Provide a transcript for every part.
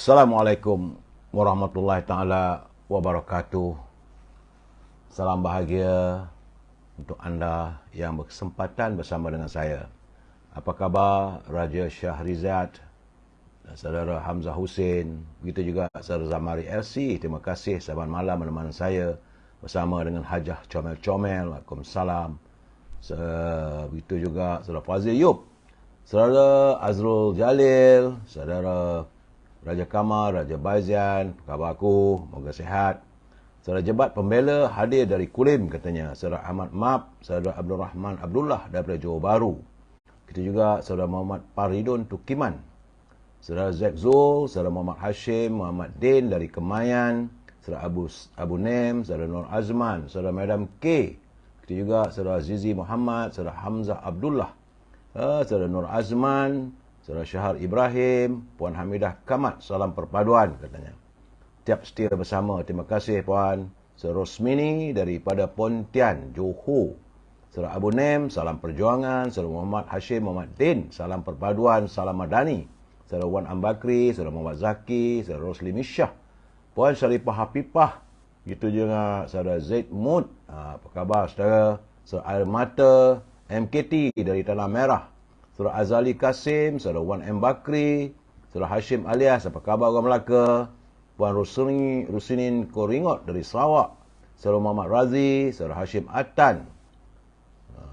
Assalamualaikum warahmatullahi taala wabarakatuh. Salam bahagia untuk anda yang berkesempatan bersama dengan saya. Apa khabar Raja Shahrizad dan saudara Hamzah Hussein, begitu juga saudara Zamari LC. Terima kasih selamat malam menemani saya bersama dengan Hajah Comel-Comel. Waalaikumsalam. Begitu juga saudara Fazil Yub, saudara Azrul Jalil, saudara Raja Kamal, Raja Baizian, khabar aku, moga sihat. Saudara Jebat Pembela hadir dari Kulim katanya. Saudara Ahmad Map, saudara Abdul Rahman Abdullah daripada Johor Bahru. Kita juga saudara Muhammad Paridun Tukiman. Saudara Zack Zul, saudara Muhammad Hashim, Muhammad Din dari Kemayan, saudara Abu Nem, saudara Nur Azman, saudara Madam K. Kita juga saudara Zizi Muhammad, saudara Hamzah Abdullah, saudara Nur Azman, saudara Syahar Ibrahim, Puan Hamidah Kamat, salam perpaduan katanya. Tiap setia bersama, terima kasih Puan. Saudara Rosmini daripada Pontian, Johor. Saudara Abu Nem, salam perjuangan. Saudara Muhammad Hashim, Muhammad Din, salam perpaduan, salam madani. Saudara Wan Ambakri, saudara Muhammad Zaki, saudara Rosli Misyah, Puan Syarifah Hafifah, gitu juga saudara Zaid Mud. Apa khabar saudara? Saudara Air Mata, MKT dari Tanah Merah. Saudara Azali Kasim, saudara Wan M. Bakri, saudara Hashim Alias, apa khabar orang Melaka? Puan Rusinin Koringot dari Sarawak, saudara Muhammad Razi, saudara Hashim Atan.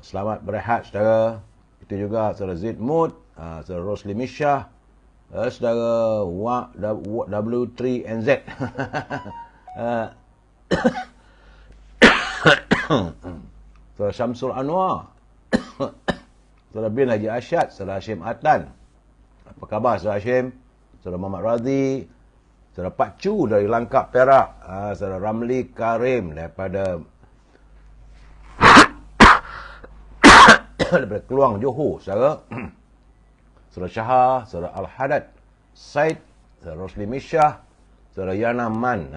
Selamat berehat saudara. Itu juga saudara Zaid Mud, saudara Rosli Misyah, saudara W3NZ. Saudara Syamsul Anwar, saudara bin Haji Asyad, saudara Hashim Atan. Apa khabar saudara Hashim? Saudara Muhammad Razi, saudara Pak Chu dari Langkap Perak, saudara Ramli Karim daripada daripada Keluang Johor, saudara. Saudara Syahar, saudara Al-Hadad Said, saudara Rosli Misyah, saudara Yana Man.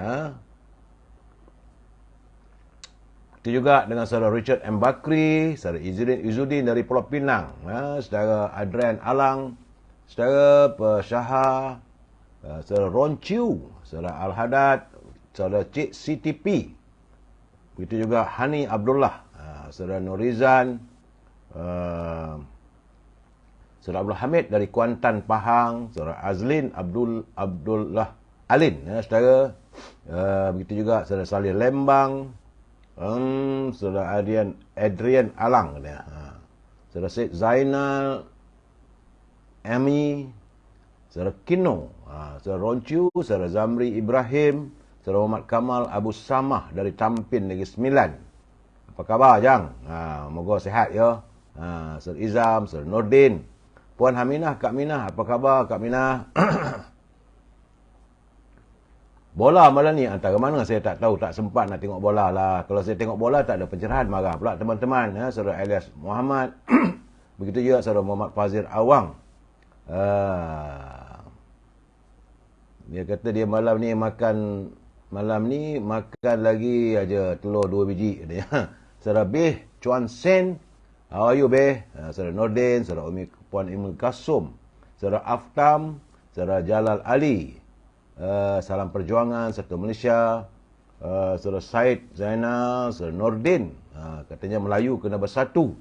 Itu juga dengan saudara Richard M. Bakri, saudara Izzuddin dari Pulau Pinang, saudara Adrian Alang, saudara Syahar, saudara Ron Chiu, saudara Al-Hadad, saudara Cik CTP. Begitu juga Hani Abdullah, saudara Nurizan, saudara Abdul Hamid dari Kuantan Pahang, saudara Azlin Abdullah Alin, saudara. Begitu juga saudara Salih Lembang, saudara Adrian Alang, saudara Syed Zainal Ami, saudara Kino, saudara Roncu, saudara Zamri Ibrahim, saudara Muhammad Kamal Abu Samah dari Tampin Negeri Sembilan. Apa khabar Jang? Moga sihat ya. Saudara Izam, saudara Nordin, Puan Haminah, Kak Minah, apa khabar Kak Minah? Bola malam ni antara mana saya tak tahu, tak sempat nak tengok bola lah. Kalau saya tengok bola tak ada pencerahan, marah pula teman-teman. Saudara Elias Muhammad, begitu juga saudara Muhammad Fazir Awang. Dia kata dia malam ni makan lagi aja telur 2 biji. Saudara Beh Chuan Sen, how are you Beh? Saudara Nordin, saudara Puan Imul Kasum, saudara Aftam, saudara Jalal Ali, salam perjuangan Satu Malaysia, saudara Said Zainal, saudara Nordin, katanya Melayu kena bersatu.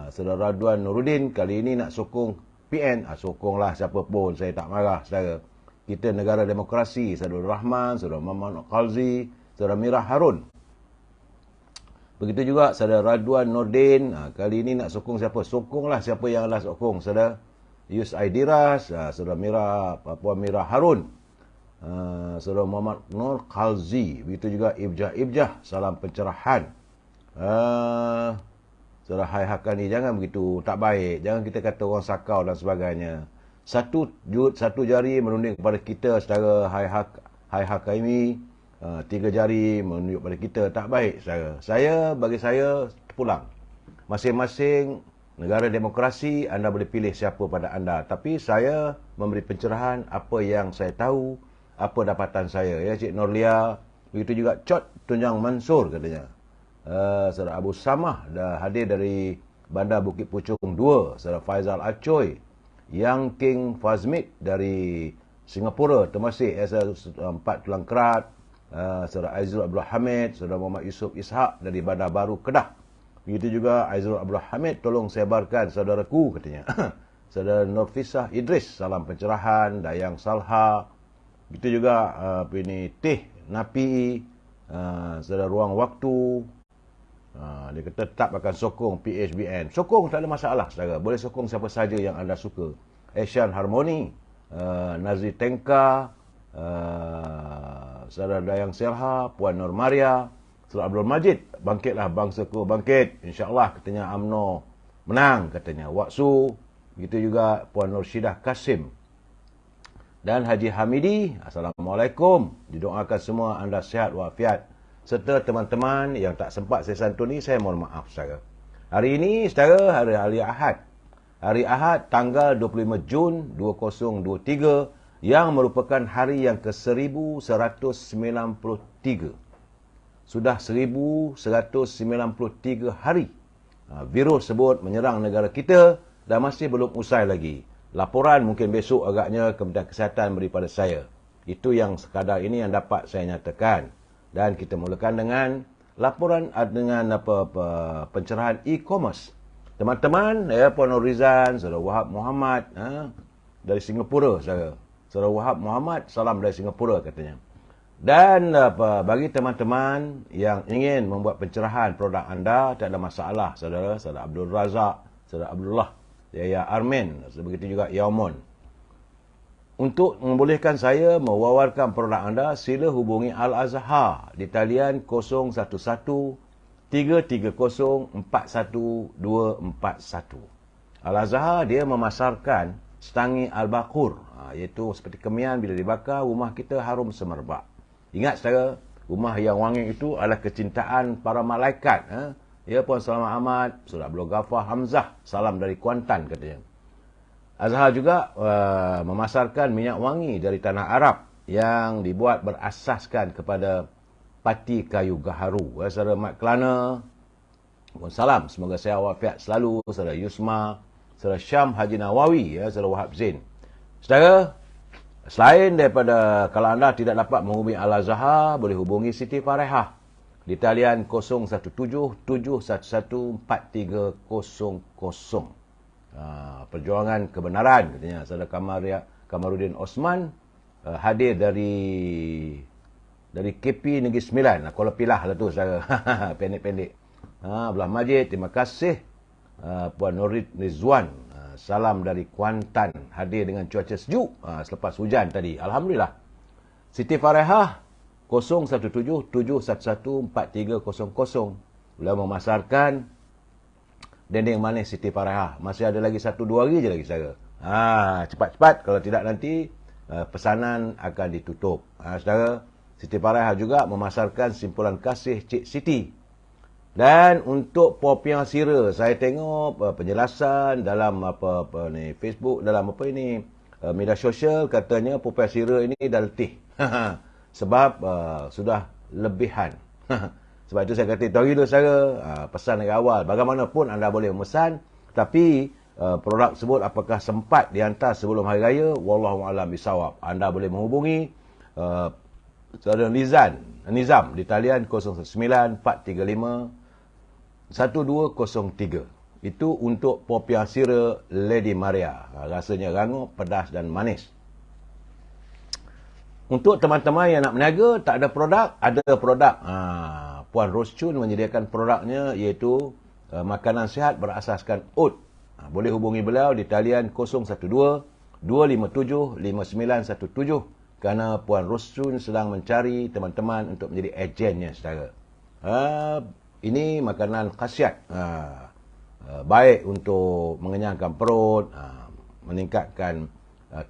Saudara Radwan Nuruddin kali ini nak sokong PN, sokonglah siapa pun, saya tak marah saudara. Kita negara demokrasi. Saudara Rahman, saudara Muhammad Khalzi, saudara Mirah Harun. Begitu juga saudara Radwan Nordin, kali ini nak sokong siapa? Sokonglah siapa yang anda sokong saudara. Yus Aidiras, saudara Puan Mirah Harun, saudara Muhammad Nur Khalzi. Begitu juga Ibjah, salam pencerahan. Saudara Hai Hakani, jangan begitu, tak baik. Jangan kita kata orang sakau dan sebagainya. Satu jari menunding kepada kita saudara Hai Hakani, 3 jari menunjuk pada kita, tak baik saudara. Bagi saya terpulang. Masing-masing negara demokrasi, anda boleh pilih siapa pada anda. Tapi saya memberi pencerahan apa yang saya tahu, apa dapatan saya. Ya, Cik Norlia, begitu juga Cot Tunjang Mansur katanya. Saudara Abu Samah dah hadir dari Bandar Bukit Puchong 2. Saudara Faizal Acoy, Yang King Fazmid dari Singapura termasuk saudara Empat Tulang Kerat, saudara Aizul Abdul Hamid, saudara Muhammad Yusuf Ishak dari Bandar Baru Kedah. Begitu juga Aizul Abdul Hamid, tolong sebarkan saudaraku katanya. Saudara Nurfisah Idris, salam pencerahan. Dayang Salha. Begitu juga Teh Napi, saudara Ruang Waktu. Dia kata tetap akan sokong PHBN. Sokong tak ada masalah, saudara. Boleh sokong siapa saja yang anda suka. Asian Harmony, Nazri Tengka, saudara Dayang Selha, Puan Nur Maria, saudara Abdul Majid. Bangkitlah bangsaku, bangkit. InsyaAllah katanya UMNO menang katanya. Waksu. Begitu juga Puan Nur Syidah Kasim. Dan Haji Hamidi, Assalamualaikum. Didoakan semua anda sihat walafiat. Serta teman-teman yang tak sempat saya santuni, saya mohon maaf, saudara. Hari ini, saudara, hari Ahad. Hari Ahad, tanggal 25 Jun 2023, yang merupakan hari yang ke-1193. Sudah 1193 hari virus sebut menyerang negara kita dan masih belum usai lagi. Laporan mungkin besok agaknya Kementerian Kesihatan beri pada saya. Itu yang sekadar ini yang dapat saya nyatakan. Dan kita mulakan dengan laporan dengan pencerahan e-commerce. Teman-teman, Puan Norizan, Saudara Wahab Muhammad dari Singapura, saudara. Saudara Wahab Muhammad, salam dari Singapura katanya. Dan bagi teman-teman yang ingin membuat pencerahan produk anda, tak ada masalah, saudara. Saudara Abdul Razak, Saudara Abdullah, Yaya Armin, begitu juga Yaumon. Untuk membolehkan saya mewawarkan produk anda, sila hubungi Al-Azhar di talian 011-330-41241. Al-Azhar dia memasarkan setangi Al-Baqur, iaitu seperti kemian bila dibakar, rumah kita harum semerbak. Ingat saudara, rumah yang wangi itu adalah kecintaan para malaikat. Ya, Puan Selamat Ahmad, Saudara Abdul Ghaffar Hamzah, salam dari Kuantan katanya. Azhar juga memasarkan minyak wangi dari tanah Arab yang dibuat berasaskan kepada pati kayu gaharu. Saudara Mat Kelana, salam, semoga saya walafiat selalu. Saudara Yusma, Saudara Syam Haji Nawawi, Saudara Wahab Zain. Saudara, selain daripada kalau anda tidak dapat menghubungi Al-Azhar, boleh hubungi Siti Farehah di talian 0177114300. Perjuangan kebenaran katanya. Saudara Kamaruddin Osman hadir dari KP Negeri Sembilan. Kuala Pilah lah tu, saudara. Pendek-pendek. Belah Majid, terima kasih. Puan Nurid Rizwan, salam dari Kuantan, hadir dengan cuaca sejuk selepas hujan tadi. Alhamdulillah. Siti Farehah 0177114300 beliau memasarkan dendeng manis Siti Farehah. Masih ada lagi 1-2 hari je lagi, saudara. Cepat-cepat, kalau tidak nanti pesanan akan ditutup. Saudara, Siti Farehah juga memasarkan simpulan kasih Cik Siti. Dan untuk popiah sira, saya tengok penjelasan dalam Facebook, dalam media sosial, katanya popiah sira ini dah letih. Sebab sudah lebihan. Sebab itu saya kata, tahu dulu saya pesan dari awal. Bagaimanapun anda boleh memesan, tapi produk tersebut apakah sempat dihantar sebelum hari raya, wallahualam bisawab. Anda boleh menghubungi saudara Nizam di talian 094351203. Itu untuk popiah sira Lady Maria. Rasanya rangup, pedas dan manis. Untuk teman-teman yang nak berniaga, tak ada produk, ada produk. Puan Roschun menyediakan produknya, iaitu makanan sihat berasaskan oat. Boleh hubungi beliau di talian 012-257-5917 kerana Puan Roschun sedang mencari teman-teman untuk menjadi ejennya, saudara. Ini makanan khasiat. Baik untuk mengenyangkan perut, meningkatkan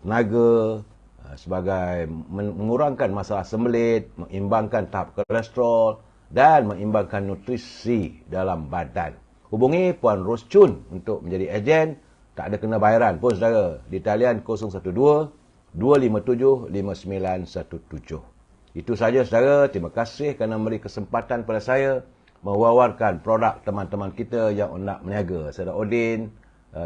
tenaga, sebagai mengurangkan masalah sembelit, mengimbangkan tahap kolesterol dan mengimbangkan nutrisi dalam badan. Hubungi Puan Roschun untuk menjadi ejen, tak ada kena bayaran pun, saudara, di talian 012-257-5917. Itu saja, saudara. Terima kasih kerana memberi kesempatan pada saya mewawarkan produk teman-teman kita yang nak berniaga. Saudara Odin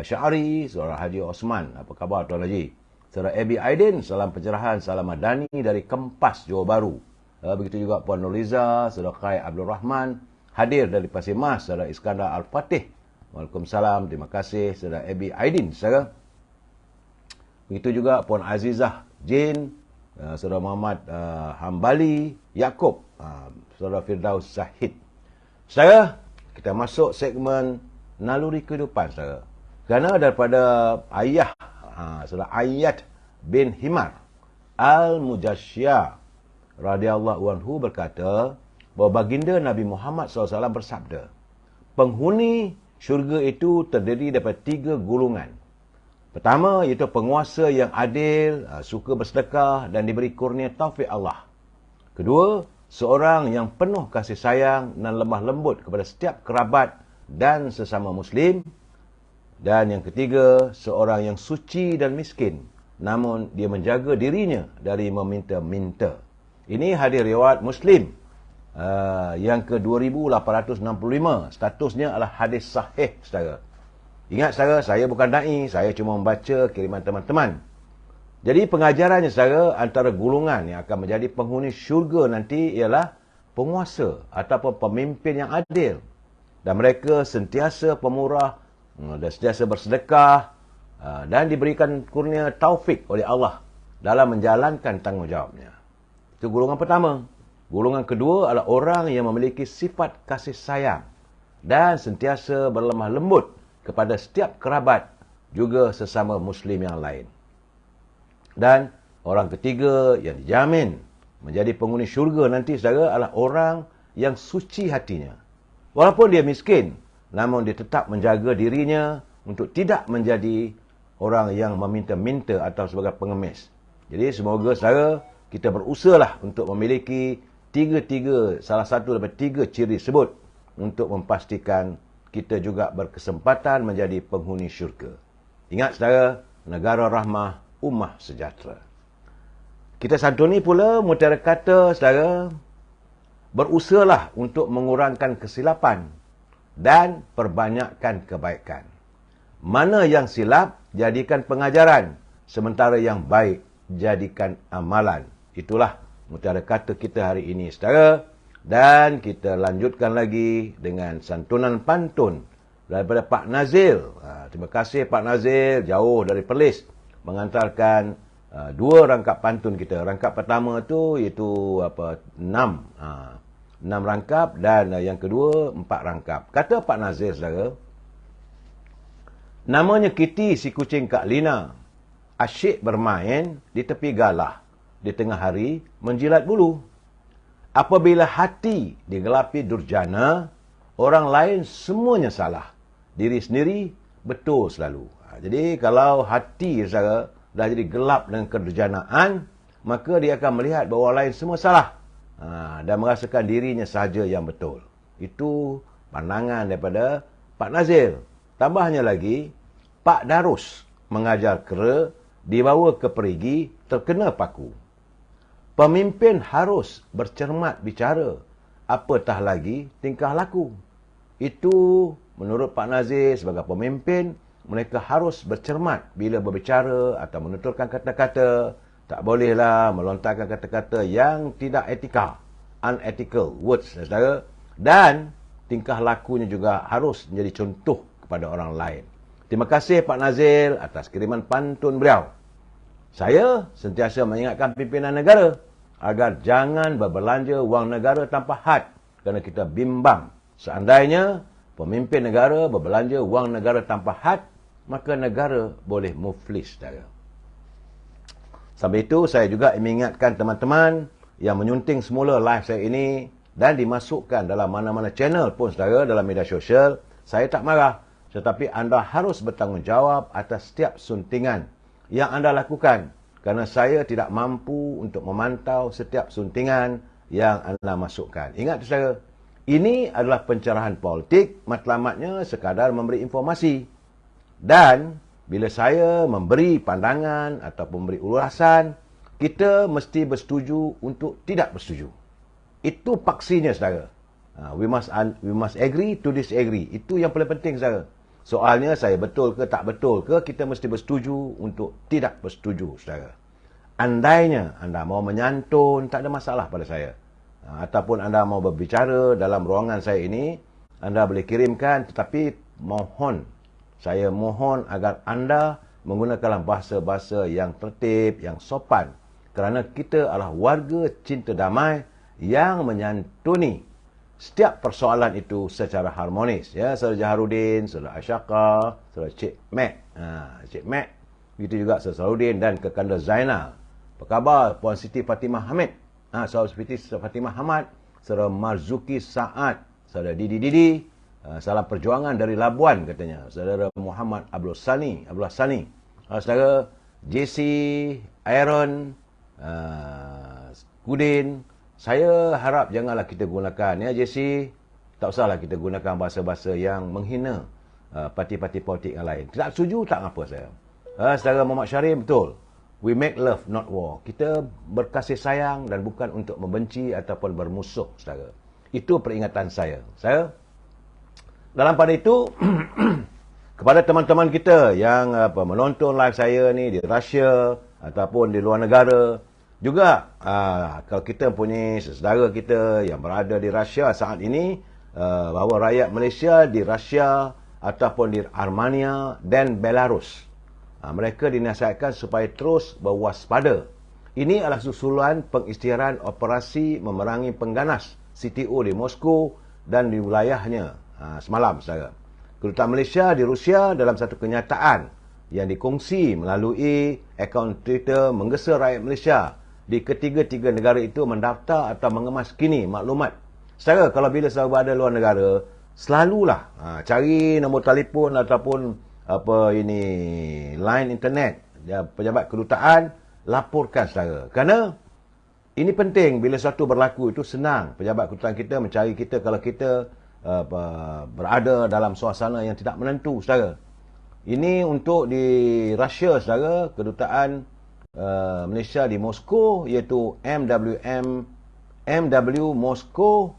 Syahari, Saudara Haji Osman. Apa khabar, Tuan Haji? Saudara Abi Aidin, salam pencerahan, salam madani dari Kempas, Johor Bahru. Begitu juga Puan Nuriza, Saudara Khai Abdul Rahman, hadir dari Pasir Mas, Saudara Iskandar Al-Fatih. Waalaikumsalam, terima kasih Saudara Abi Aidin, saudara. Begitu juga Puan Azizah Jin, Saudara Muhammad Hambali Yaakob, Saudara Firdaus Zahid. Saudara, kita masuk segmen naluri kehidupan, saudara. Kerana daripada ayah Saudara Ayyad bin Himar Al-Mujashya radhiyallahu anhu berkata bahawa baginda Nabi Muhammad SAW bersabda, penghuni syurga itu terdiri daripada 3 golongan. Pertama, iaitu penguasa yang adil, suka bersedekah dan diberi kurnia taufik Allah. Kedua, seorang yang penuh kasih sayang dan lemah lembut kepada setiap kerabat dan sesama Muslim. Dan yang ketiga, seorang yang suci dan miskin, namun dia menjaga dirinya dari meminta-minta. Ini hadis riwayat Muslim yang ke-2865. Statusnya adalah hadis sahih, saudara. Ingat, saudara, saya bukan da'i, saya cuma membaca kiriman teman-teman. Jadi pengajarannya, saudara, antara golongan yang akan menjadi penghuni syurga nanti ialah penguasa ataupun pemimpin yang adil. Dan mereka sentiasa pemurah dan sentiasa bersedekah dan diberikan kurnia taufik oleh Allah dalam menjalankan tanggungjawabnya. Itu golongan pertama. Golongan kedua adalah orang yang memiliki sifat kasih sayang dan sentiasa berlemah lembut kepada setiap kerabat, juga sesama Muslim yang lain. Dan orang ketiga yang dijamin menjadi penghuni syurga nanti, saudara, adalah orang yang suci hatinya. Walaupun dia miskin, namun dia tetap menjaga dirinya untuk tidak menjadi orang yang meminta-minta atau sebagai pengemis. Jadi semoga, saudara, kita berusahalah untuk memiliki salah satu daripada 3 ciri tersebut untuk memastikan kita juga berkesempatan menjadi penghuni syurga. Ingat, saudara, negara rahmah, ummah sejahtera. Kita santuni pula mutiara kata, saudara, berusahalah untuk mengurangkan kesilapan dan perbanyakkan kebaikan. Mana yang silap, jadikan pengajaran. Sementara yang baik, jadikan amalan. Itulah mutiara kata kita hari ini, saudara. Dan kita lanjutkan lagi dengan santunan pantun daripada Pak Nazil. Terima kasih Pak Nazil, jauh dari Perlis, mengantarkan 2 rangkap pantun kita. Rangkap pertama tu iaitu 6 rangkap dan yang kedua 4 rangkap. Kata Pak Nazir, saudara, namanya Kitty si kucing Kak Lina, asyik bermain di tepi galah, di tengah hari menjilat bulu. Apabila hati digelapi durjana, orang lain semuanya salah, diri sendiri betul selalu. Jadi kalau hati, saudara, dah jadi gelap dengan kedurjanaan, maka dia akan melihat bahawa orang lain semua salah. Dan merasakan dirinya sahaja yang betul. Itu pandangan daripada Pak Nazil. Tambahnya lagi, Pak Darus mengajar kera, dibawa ke perigi, terkena paku. Pemimpin harus bercermat bicara, apatah lagi tingkah laku. Itu menurut Pak Nazil sebagai pemimpin, mereka harus bercermat bila berbicara atau menuturkan kata-kata. Tak bolehlah melontarkan kata-kata yang tidak etika, unethical words, saudara. Dan tingkah lakunya juga harus menjadi contoh kepada orang lain. Terima kasih Pak Nazil atas kiriman pantun beliau. Saya sentiasa mengingatkan pimpinan negara agar jangan berbelanja wang negara tanpa had, kerana kita bimbang. Seandainya pemimpin negara berbelanja wang negara tanpa had, maka negara boleh muflis, saudara. Sampai itu, saya juga mengingatkan teman-teman yang menyunting semula live saya ini dan dimasukkan dalam mana-mana channel pun, saudara, dalam media sosial. Saya tak marah, tetapi anda harus bertanggungjawab atas setiap suntingan yang anda lakukan, kerana saya tidak mampu untuk memantau setiap suntingan yang anda masukkan. Ingat, saudara, ini adalah pencerahan politik, matlamatnya sekadar memberi informasi. Dan bila saya memberi pandangan ataupun memberi ulasan, kita mesti bersetuju untuk tidak bersetuju. Itu paksinya, saudara. We must agree to disagree. Itu yang paling penting, saudara. Soalnya saya betul ke tak betul ke, kita mesti bersetuju untuk tidak bersetuju, saudara. Andainya anda mau menyantun, tak ada masalah pada saya. Ataupun anda mau berbicara dalam ruangan saya ini, anda boleh kirimkan, tetapi saya mohon agar anda menggunakan bahasa-bahasa yang tertib, yang sopan. Kerana kita adalah warga cinta damai yang menyantuni setiap persoalan itu secara harmonis. Ya, Saudara Jaharudin, Saudara Asyaka, Saudara Cik Mac. Cik Mac. Begitu juga Saudara Saludin dan Kekanda Zainal. Apa khabar Puan Siti Fatimah Hamid? Saudara Siti Fatimah Hamad, Saudara Marzuki Saad, Saudara Didi. Salam perjuangan dari Labuan katanya. Saudara Muhammad Abdul Sani. Saudara JC, Aaron, Kudin. Saya harap janganlah kita gunakan, ya JC, tak usahlah kita gunakan bahasa-bahasa yang menghina parti-parti politik yang lain. Tak setuju, tak apa saya. Saudara Muhammad Syarif, betul. We make love, not war. Kita berkasih sayang dan bukan untuk membenci ataupun bermusuh, saudara. Itu peringatan saya. Dalam pada itu, kepada teman-teman kita yang menonton live saya ni di Rusia ataupun di luar negara, juga kalau kita punya saudara kita yang berada di Rusia saat ini, bahawa rakyat Malaysia di Rusia ataupun di Armenia dan Belarus, mereka dinasihatkan supaya terus berwaspada. Ini adalah susulan pengisytiharan operasi memerangi pengganas CTO di Moskow dan di wilayahnya semalam, saudara. Kedutaan Malaysia di Rusia dalam satu kenyataan yang dikongsi melalui akaun Twitter menggesa rakyat Malaysia di ketiga-tiga negara itu mendaftar atau mengemas kini maklumat. Saudara, kalau bila saudara berada luar negara, selalulah cari nombor telefon ataupun line internet pejabat kedutaan, laporkan saudara. Kerana ini penting, bila sesuatu berlaku itu senang pejabat kedutaan kita mencari kita kalau kita berada dalam suasana yang tidak menentu, saudara. Ini untuk di Rusia, saudara, kedutaan Malaysia di Moskow, iaitu MW Moskow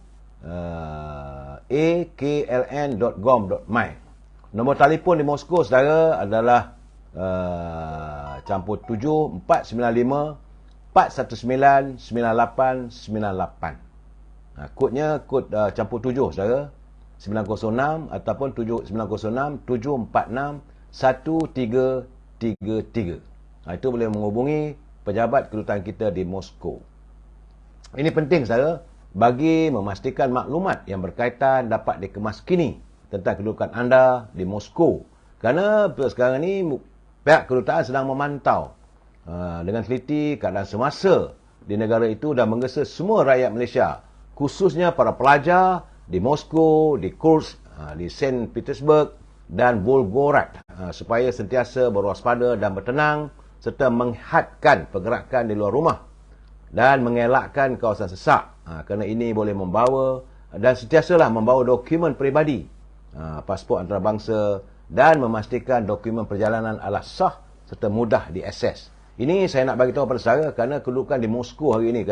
akln.gov.my. Nombor telefon di Moskow, saudara, adalah campur 7 495 419 9898. Kodnya kod campur 7, saudara, 906 ataupun 906 746 1333. Itu boleh menghubungi pejabat kedutaan kita di Moskow. Ini penting, saudara, bagi memastikan maklumat yang berkaitan dapat dikemas kini tentang kedudukan anda di Moskow. Kerana sekarang ini pihak kedutaan sedang memantau dengan teliti keadaan semasa di negara itu dan menggesa semua rakyat Malaysia, khususnya para pelajar di Moskow, di Kursk, di Saint Petersburg dan Volgograd, supaya sentiasa berwaspada dan bertenang serta menghadkan pergerakan di luar rumah dan mengelakkan kawasan sesak, kerana ini boleh membawa dan sentiasalah membawa dokumen peribadi, pasport antarabangsa, dan memastikan dokumen perjalanan adalah sah serta mudah diakses. Ini saya nak bagi tahu pada saudara kerana kedudukan di Moskow hari ini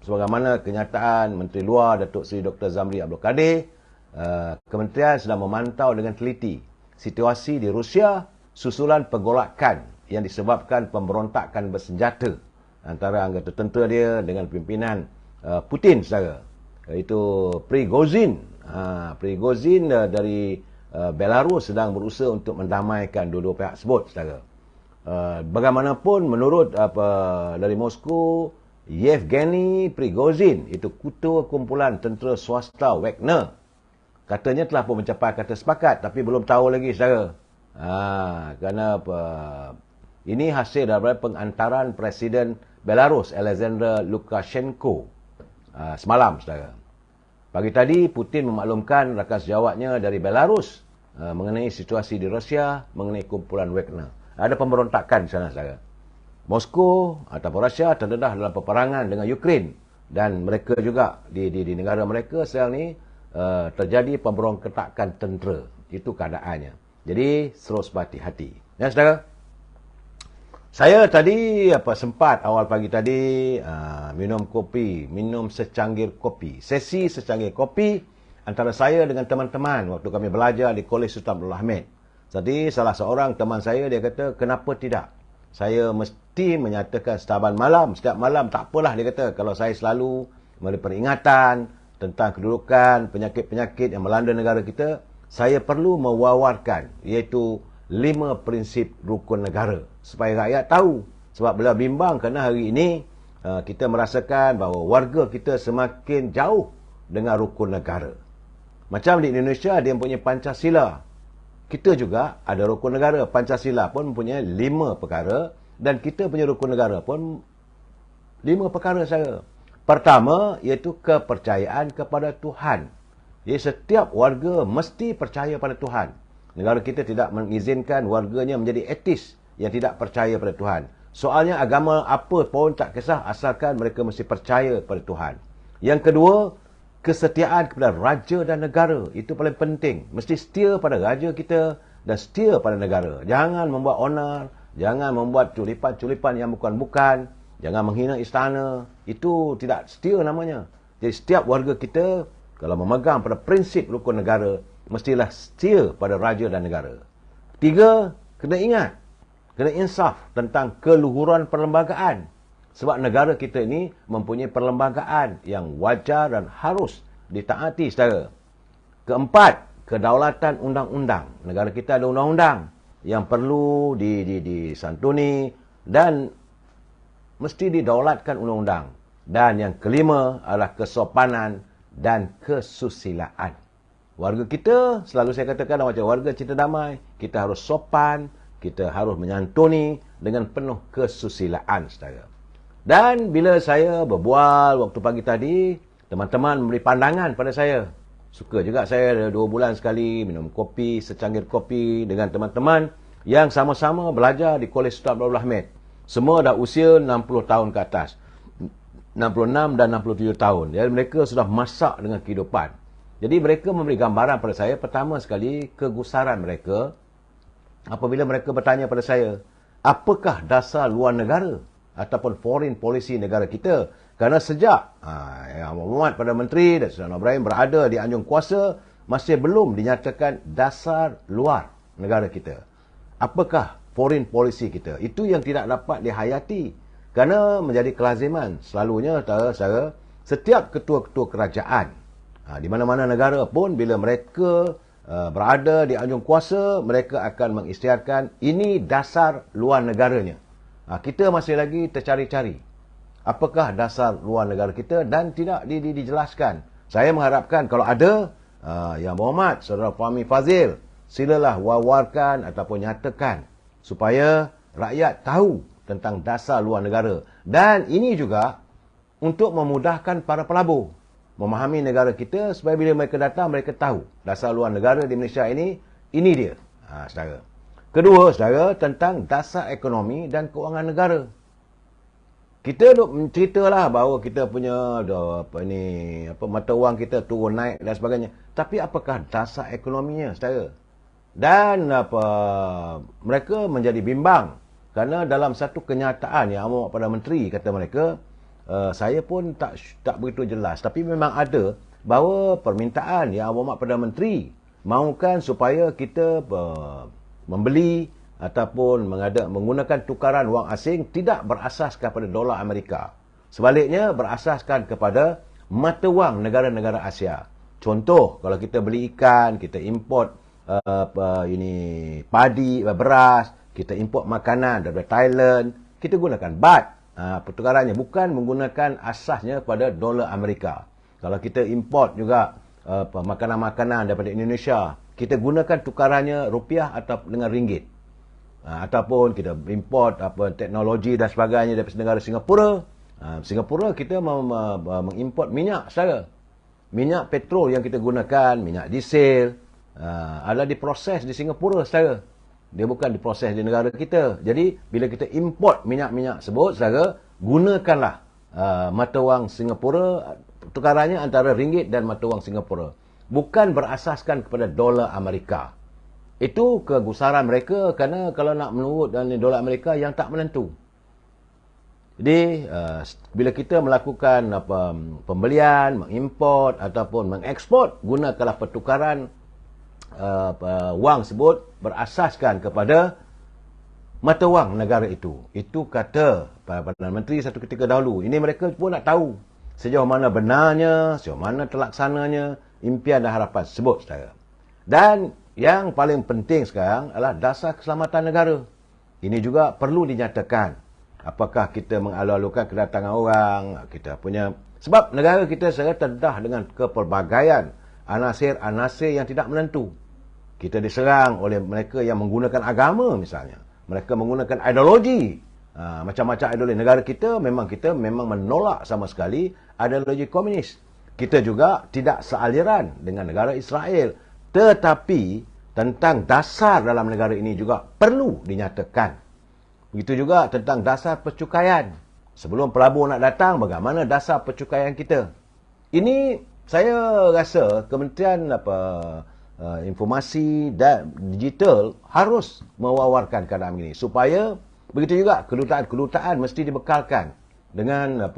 sebagaimana kenyataan Menteri Luar Datuk Seri Dr. Zamri Abdul Kadir, kementerian sedang memantau dengan teliti situasi di Rusia susulan pergolakan yang disebabkan pemberontakan bersenjata antara anggota tentera dia dengan pimpinan Putin, saudara. Itu Prigozhin. Prigozhin dari Belarus sedang berusaha untuk mendamaikan dua-dua pihak tersebut, saudara. Bagaimanapun menurut dari Moskow, Yevgeny Prigozhin, itu ketua kumpulan tentera swasta Wagner, katanya telah pun mencapai kata sepakat, tapi belum tahu lagi, saudara. Kerana ini hasil daripada pengantaran Presiden Belarus Alexander Lukashenko semalam, saudara. Pagi tadi Putin memaklumkan rakan sejawatnya dari Belarus mengenai situasi di Rusia, mengenai kumpulan Wagner. Ada pemberontakan di sana, saudara. Moskow ataupun Rusia terdedah dalam peperangan dengan Ukraine, dan mereka juga di negara mereka sekarang ni terjadi pemberontakan tentera. Itu keadaannya. Jadi terus berhati-hati. Ya, saudara. Saya tadi sempat awal pagi tadi minum secangkir kopi. Sesi secangkir kopi antara saya dengan teman-teman waktu kami belajar di Kolej Sultan Abdul Hamid. Jadi salah seorang teman saya dia kata, kenapa tidak? Saya mesti menyatakan setiap malam tak apalah dia kata. Kalau saya selalu memberi peringatan tentang kedudukan penyakit-penyakit yang melanda negara kita, saya perlu mewawarkan iaitu 5 prinsip rukun negara supaya rakyat tahu. Sebab bila bimbang kerana hari ini kita merasakan bahawa warga kita semakin jauh dengan rukun negara. Macam di Indonesia dia mempunyai Pancasila. Kita juga ada rukun negara. Pancasila pun mempunyai 5 perkara dan kita punya rukun negara pun 5 perkara saya. Pertama iaitu kepercayaan kepada Tuhan. Jadi setiap warga mesti percaya pada Tuhan. Negara kita tidak mengizinkan warganya menjadi etis yang tidak percaya pada Tuhan. Soalnya agama apa pun tak kisah asalkan mereka mesti percaya pada Tuhan. Yang kedua, kesetiaan kepada raja dan negara. Itu paling penting. Mesti setia pada raja kita dan setia pada negara. Jangan membuat onar, jangan membuat culipan-culipan yang bukan-bukan, jangan menghina istana. Itu tidak setia namanya. Jadi setiap warga kita kalau memegang pada prinsip rukun negara, mestilah setia pada raja dan negara. 3, kena ingat, kena insaf tentang keluhuran perlembagaan. Sebab negara kita ini mempunyai perlembagaan yang wajar dan harus ditaati saudara. 4, kedaulatan undang-undang. Negara kita ada undang-undang yang perlu disantuni dan mesti didaulatkan undang-undang. Dan yang kelima adalah kesopanan dan kesusilaan. Warga kita, selalu saya katakan macam warga cinta damai, kita harus sopan, kita harus menyantuni dengan penuh kesusilaan saudara. Dan bila saya berbual waktu pagi tadi, teman-teman memberi pandangan pada saya. Suka juga saya 2 bulan sekali minum kopi, secangkir kopi dengan teman-teman yang sama-sama belajar di Kolej Sultan Abdul Hamid. Semua dah usia 60 tahun ke atas. 66 dan 67 tahun. Jadi mereka sudah masak dengan kehidupan. Jadi mereka memberi gambaran pada saya, pertama sekali kegusaran mereka apabila mereka bertanya pada saya, apakah dasar luar negara ataupun foreign policy negara kita? Kerana sejak Yang Muhammad Perdana Menteri dan Sultan Ibrahim berada di anjung kuasa, masih belum dinyatakan dasar luar negara kita. Apakah foreign policy kita? Itu yang tidak dapat dihayati. Kerana menjadi kelaziman selalunya saudara, setiap ketua-ketua kerajaan di mana-mana negara pun bila mereka berada di anjung kuasa, mereka akan mengisytiharkan ini dasar luar negaranya. Kita masih lagi tercari-cari apakah dasar luar negara kita dan tidak dijelaskan. Saya mengharapkan kalau ada Yang Berhormat Saudara Fahmi Fadzil, silalah wawarkan ataupun nyatakan supaya rakyat tahu tentang dasar luar negara. Dan ini juga untuk memudahkan para pelabur memahami negara kita supaya bila mereka datang mereka tahu dasar luar negara di Malaysia ini dia. Saudara. Kedua, saudara, tentang dasar ekonomi dan kewangan negara. Kita duk menceritalah bahawa kita punya mata wang kita turun naik dan sebagainya. Tapi apakah dasar ekonominya, saudara? Dan mereka menjadi bimbang kerana dalam satu kenyataan yang amat pada menteri kata mereka, saya pun tak begitu jelas, tapi memang ada bahawa permintaan yang amat pada menteri mahukan supaya kita membeli ataupun menggunakan tukaran wang asing tidak berasaskan pada dolar Amerika. Sebaliknya berasaskan kepada mata wang negara-negara Asia. Contoh, kalau kita beli ikan, kita import padi, beras, kita import makanan dari Thailand, kita gunakan baht. Pertukarannya bukan menggunakan asasnya pada dolar Amerika. Kalau kita import juga makanan-makanan daripada Indonesia, kita gunakan tukarannya rupiah atau dengan ringgit. Ataupun kita import teknologi dan sebagainya daripada negara Singapura. Singapura kita mengimport minyak saudara. Minyak petrol yang kita gunakan, minyak diesel, adalah diproses di Singapura saudara. Dia bukan diproses di negara kita. Jadi bila kita import minyak-minyak sebut saudara, gunakanlah mata wang Singapura, tukarannya antara ringgit dan mata wang Singapura. Bukan berasaskan kepada dolar Amerika. Itu kegusaran mereka kerana kalau nak menurut dolar Amerika yang tak menentu. Jadi bila kita melakukan pembelian, mengimport ataupun mengeksport, gunakanlah pertukaran wang sebut berasaskan kepada mata wang negara itu. Itu kata Perdana Menteri satu ketika dahulu. Ini mereka pun nak tahu sejauh mana benarnya, sejauh mana terlaksananya impian dan harapan tersebut, saudara. Dan yang paling penting sekarang adalah dasar keselamatan negara. Ini juga perlu dinyatakan. Apakah kita mengalu-alukan kedatangan orang, kita punya... Sebab negara kita sekarang terdedah dengan kepelbagaian anasir-anasir yang tidak menentu. Kita diserang oleh mereka yang menggunakan agama misalnya. Mereka menggunakan ideologi. Macam-macam ideologi. Negara kita memang menolak sama sekali ideologi komunis. Kita juga tidak sealiran dengan negara Israel. Tetapi tentang dasar dalam negara ini juga perlu dinyatakan. Begitu juga tentang dasar percukaian. Sebelum pelabur nak datang, bagaimana dasar percukaian kita? Ini saya rasa Kementerian Informasi dan Digital harus mewawarkan keadaan ini. Supaya begitu juga kedutaan-kedutaan mesti dibekalkan dengan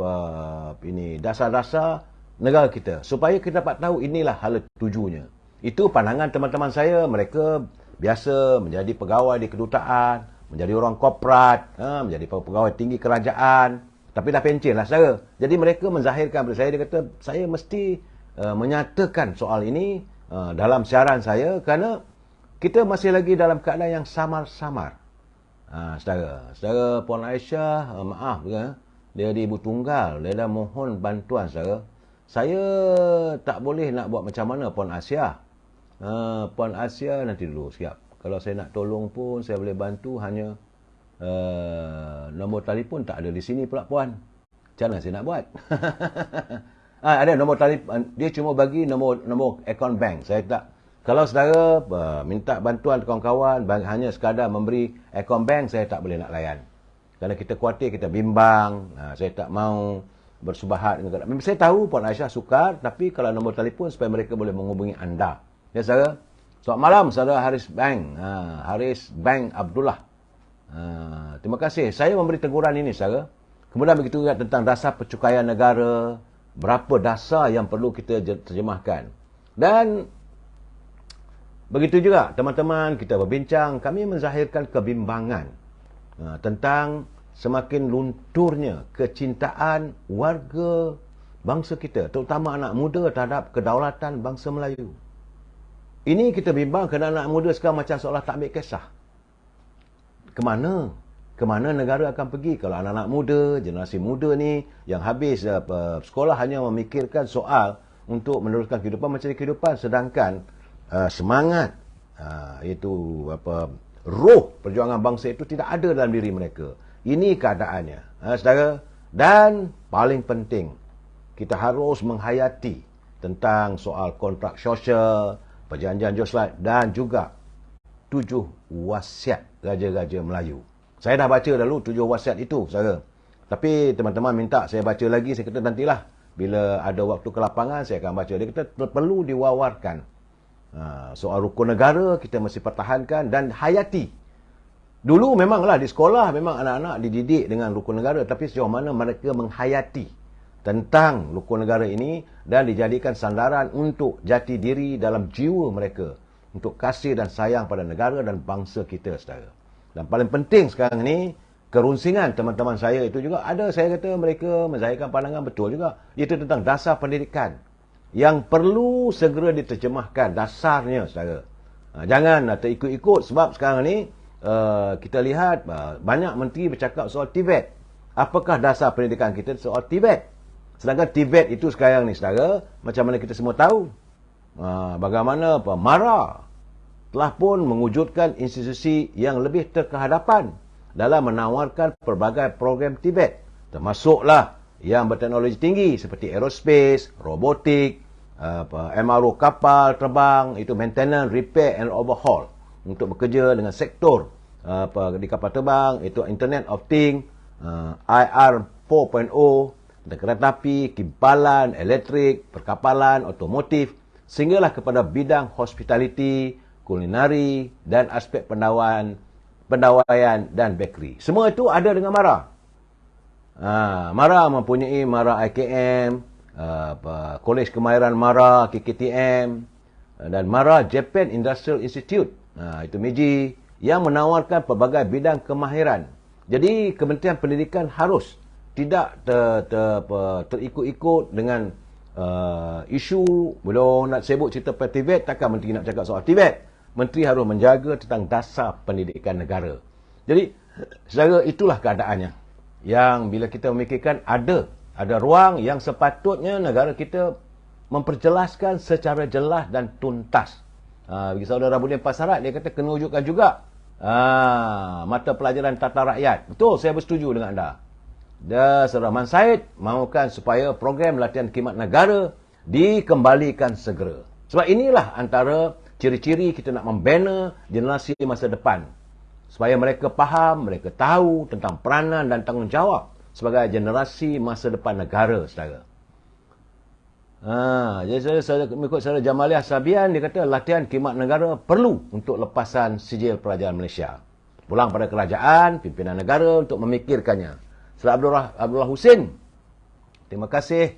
dasar-dasar negara kita. Supaya kita dapat tahu inilah hala tujunya. Itu pandangan teman-teman saya. Mereka biasa menjadi pegawai di kedutaan, menjadi orang korporat, menjadi pegawai tinggi kerajaan, tapi dah pencen lah saudara. Jadi mereka menzahirkan kepada saya, dia kata, saya mesti menyatakan soal ini dalam siaran saya, kerana kita masih lagi dalam keadaan yang samar-samar. Saudara Puan Aisyah, maaf dia di Ibu Tunggal, dia dah mohon bantuan saudara. Saya tak boleh nak buat macam mana Puan Aisyah. Puan Aisyah nanti dulu, siap. Kalau saya nak tolong pun, saya boleh bantu, hanya nombor telefon tak ada di sini pula puan. Macam mana saya nak buat? Ada nombor telefon, dia cuma bagi nombor akaun bank. Saya tak. Kalau saudara minta bantuan kawan-kawan, hanya sekadar memberi akaun bank, saya tak boleh nak layan. Kerana kita khawatir, kita bimbang, saya tak mau bersubahat dengan keadaan. Saya tahu Puan Aisyah sukar, tapi kalau nombor telefon supaya mereka boleh menghubungi anda. Ya saudara? Selamat malam, saudara Haris Bank. Haris Bank Abdullah. Terima kasih. Saya memberi teguran ini, saudara. Kemudian begitu juga tentang dasar percukaian negara. Berapa dasar yang perlu kita terjemahkan. Dan begitu juga, teman-teman, kita berbincang. Kami menzahirkan kebimbangan tentang semakin lunturnya kecintaan warga bangsa kita. Terutama anak muda terhadap kedaulatan bangsa Melayu. Ini kita bimbang kerana anak muda sekarang macam seolah tak ambil kisah. Kemana negara akan pergi kalau anak-anak muda, generasi muda ni yang habis sekolah hanya memikirkan soal untuk meneruskan kehidupan, mencari kehidupan, sedangkan semangat iaitu roh perjuangan bangsa itu tidak ada dalam diri mereka. Ini keadaannya, saudara. Dan paling penting, kita harus menghayati tentang soal kontrak sosial, perjanjian Joslat dan juga 7 wasiat Raja-Raja Melayu. Saya dah baca dulu 7 wasiat itu, saudara. Tapi teman-teman minta saya baca lagi, saya kata nantilah. Bila ada waktu ke lapangan, saya akan baca. Dia kata perlu diwawarkan. Soal rukun negara, kita mesti pertahankan dan hayati. Dulu memanglah di sekolah, memang anak-anak dididik dengan rukun negara. Tapi sejauh mana mereka menghayati tentang rukun negara ini dan dijadikan sandaran untuk jati diri dalam jiwa mereka, untuk kasih dan sayang pada negara dan bangsa kita, saudara. Dan paling penting sekarang ini, kerunsingan teman-teman saya itu juga ada. Saya kata mereka menzahirkan pandangan betul juga, iaitu tentang dasar pendidikan yang perlu segera diterjemahkan dasarnya, saudara. Jangan terikut-ikut, sebab sekarang ni kita lihat banyak menteri bercakap soal Tibet. Apakah dasar pendidikan kita soal Tibet? Sedangkan Tibet itu sekarang ni, saudara, macam mana kita semua tahu, bagaimana MARA telah pun mewujudkan institusi yang lebih terkehadapan dalam menawarkan pelbagai program Tibet. Termasuklah yang berteknologi tinggi seperti aerospace, robotik, MRO kapal terbang, itu maintenance, repair and overhaul. Untuk bekerja dengan sektor di kapal terbang, itu Internet of Things, IR 4.0, dan kereta api, kimpalan, elektrik, perkapalan, otomotif, sehinggalah kepada bidang hospitality, kulinari, dan aspek pendawaian dan bakery. Semua itu ada dengan MARA. MARA mempunyai MARA IKM, Kolej Kemahiran MARA, KKTM, dan MARA Japan Industrial Institute. Itu MEJI yang menawarkan pelbagai bidang kemahiran. Jadi Kementerian Pendidikan harus tidak terikut-ikut dengan isu. Bila nak sibuk cerita pasal TVET, takkan Menteri nak cakap soal TVET. Menteri harus menjaga tentang dasar pendidikan negara. Jadi secara itulah keadaannya, yang bila kita memikirkan ada ruang yang sepatutnya negara kita memperjelaskan secara jelas dan tuntas. Bagi saudara Budin Pasarat, dia kata kena wujudkan juga mata pelajaran tata rakyat. Betul, saya bersetuju dengan anda. Dan Saudara Man Said mahukan supaya program latihan khidmat negara dikembalikan segera. Sebab inilah antara ciri-ciri kita nak membina generasi masa depan. Supaya mereka faham, mereka tahu tentang peranan dan tanggungjawab sebagai generasi masa depan negara, saudara. Jadi saya mengikut saudara Jamaliah Sabian, dia kata latihan khidmat negara perlu untuk lepasan sijil pelajaran Malaysia. Pulang pada kerajaan, pimpinan negara untuk memikirkannya. Saudara Abdullah Husin, terima kasih.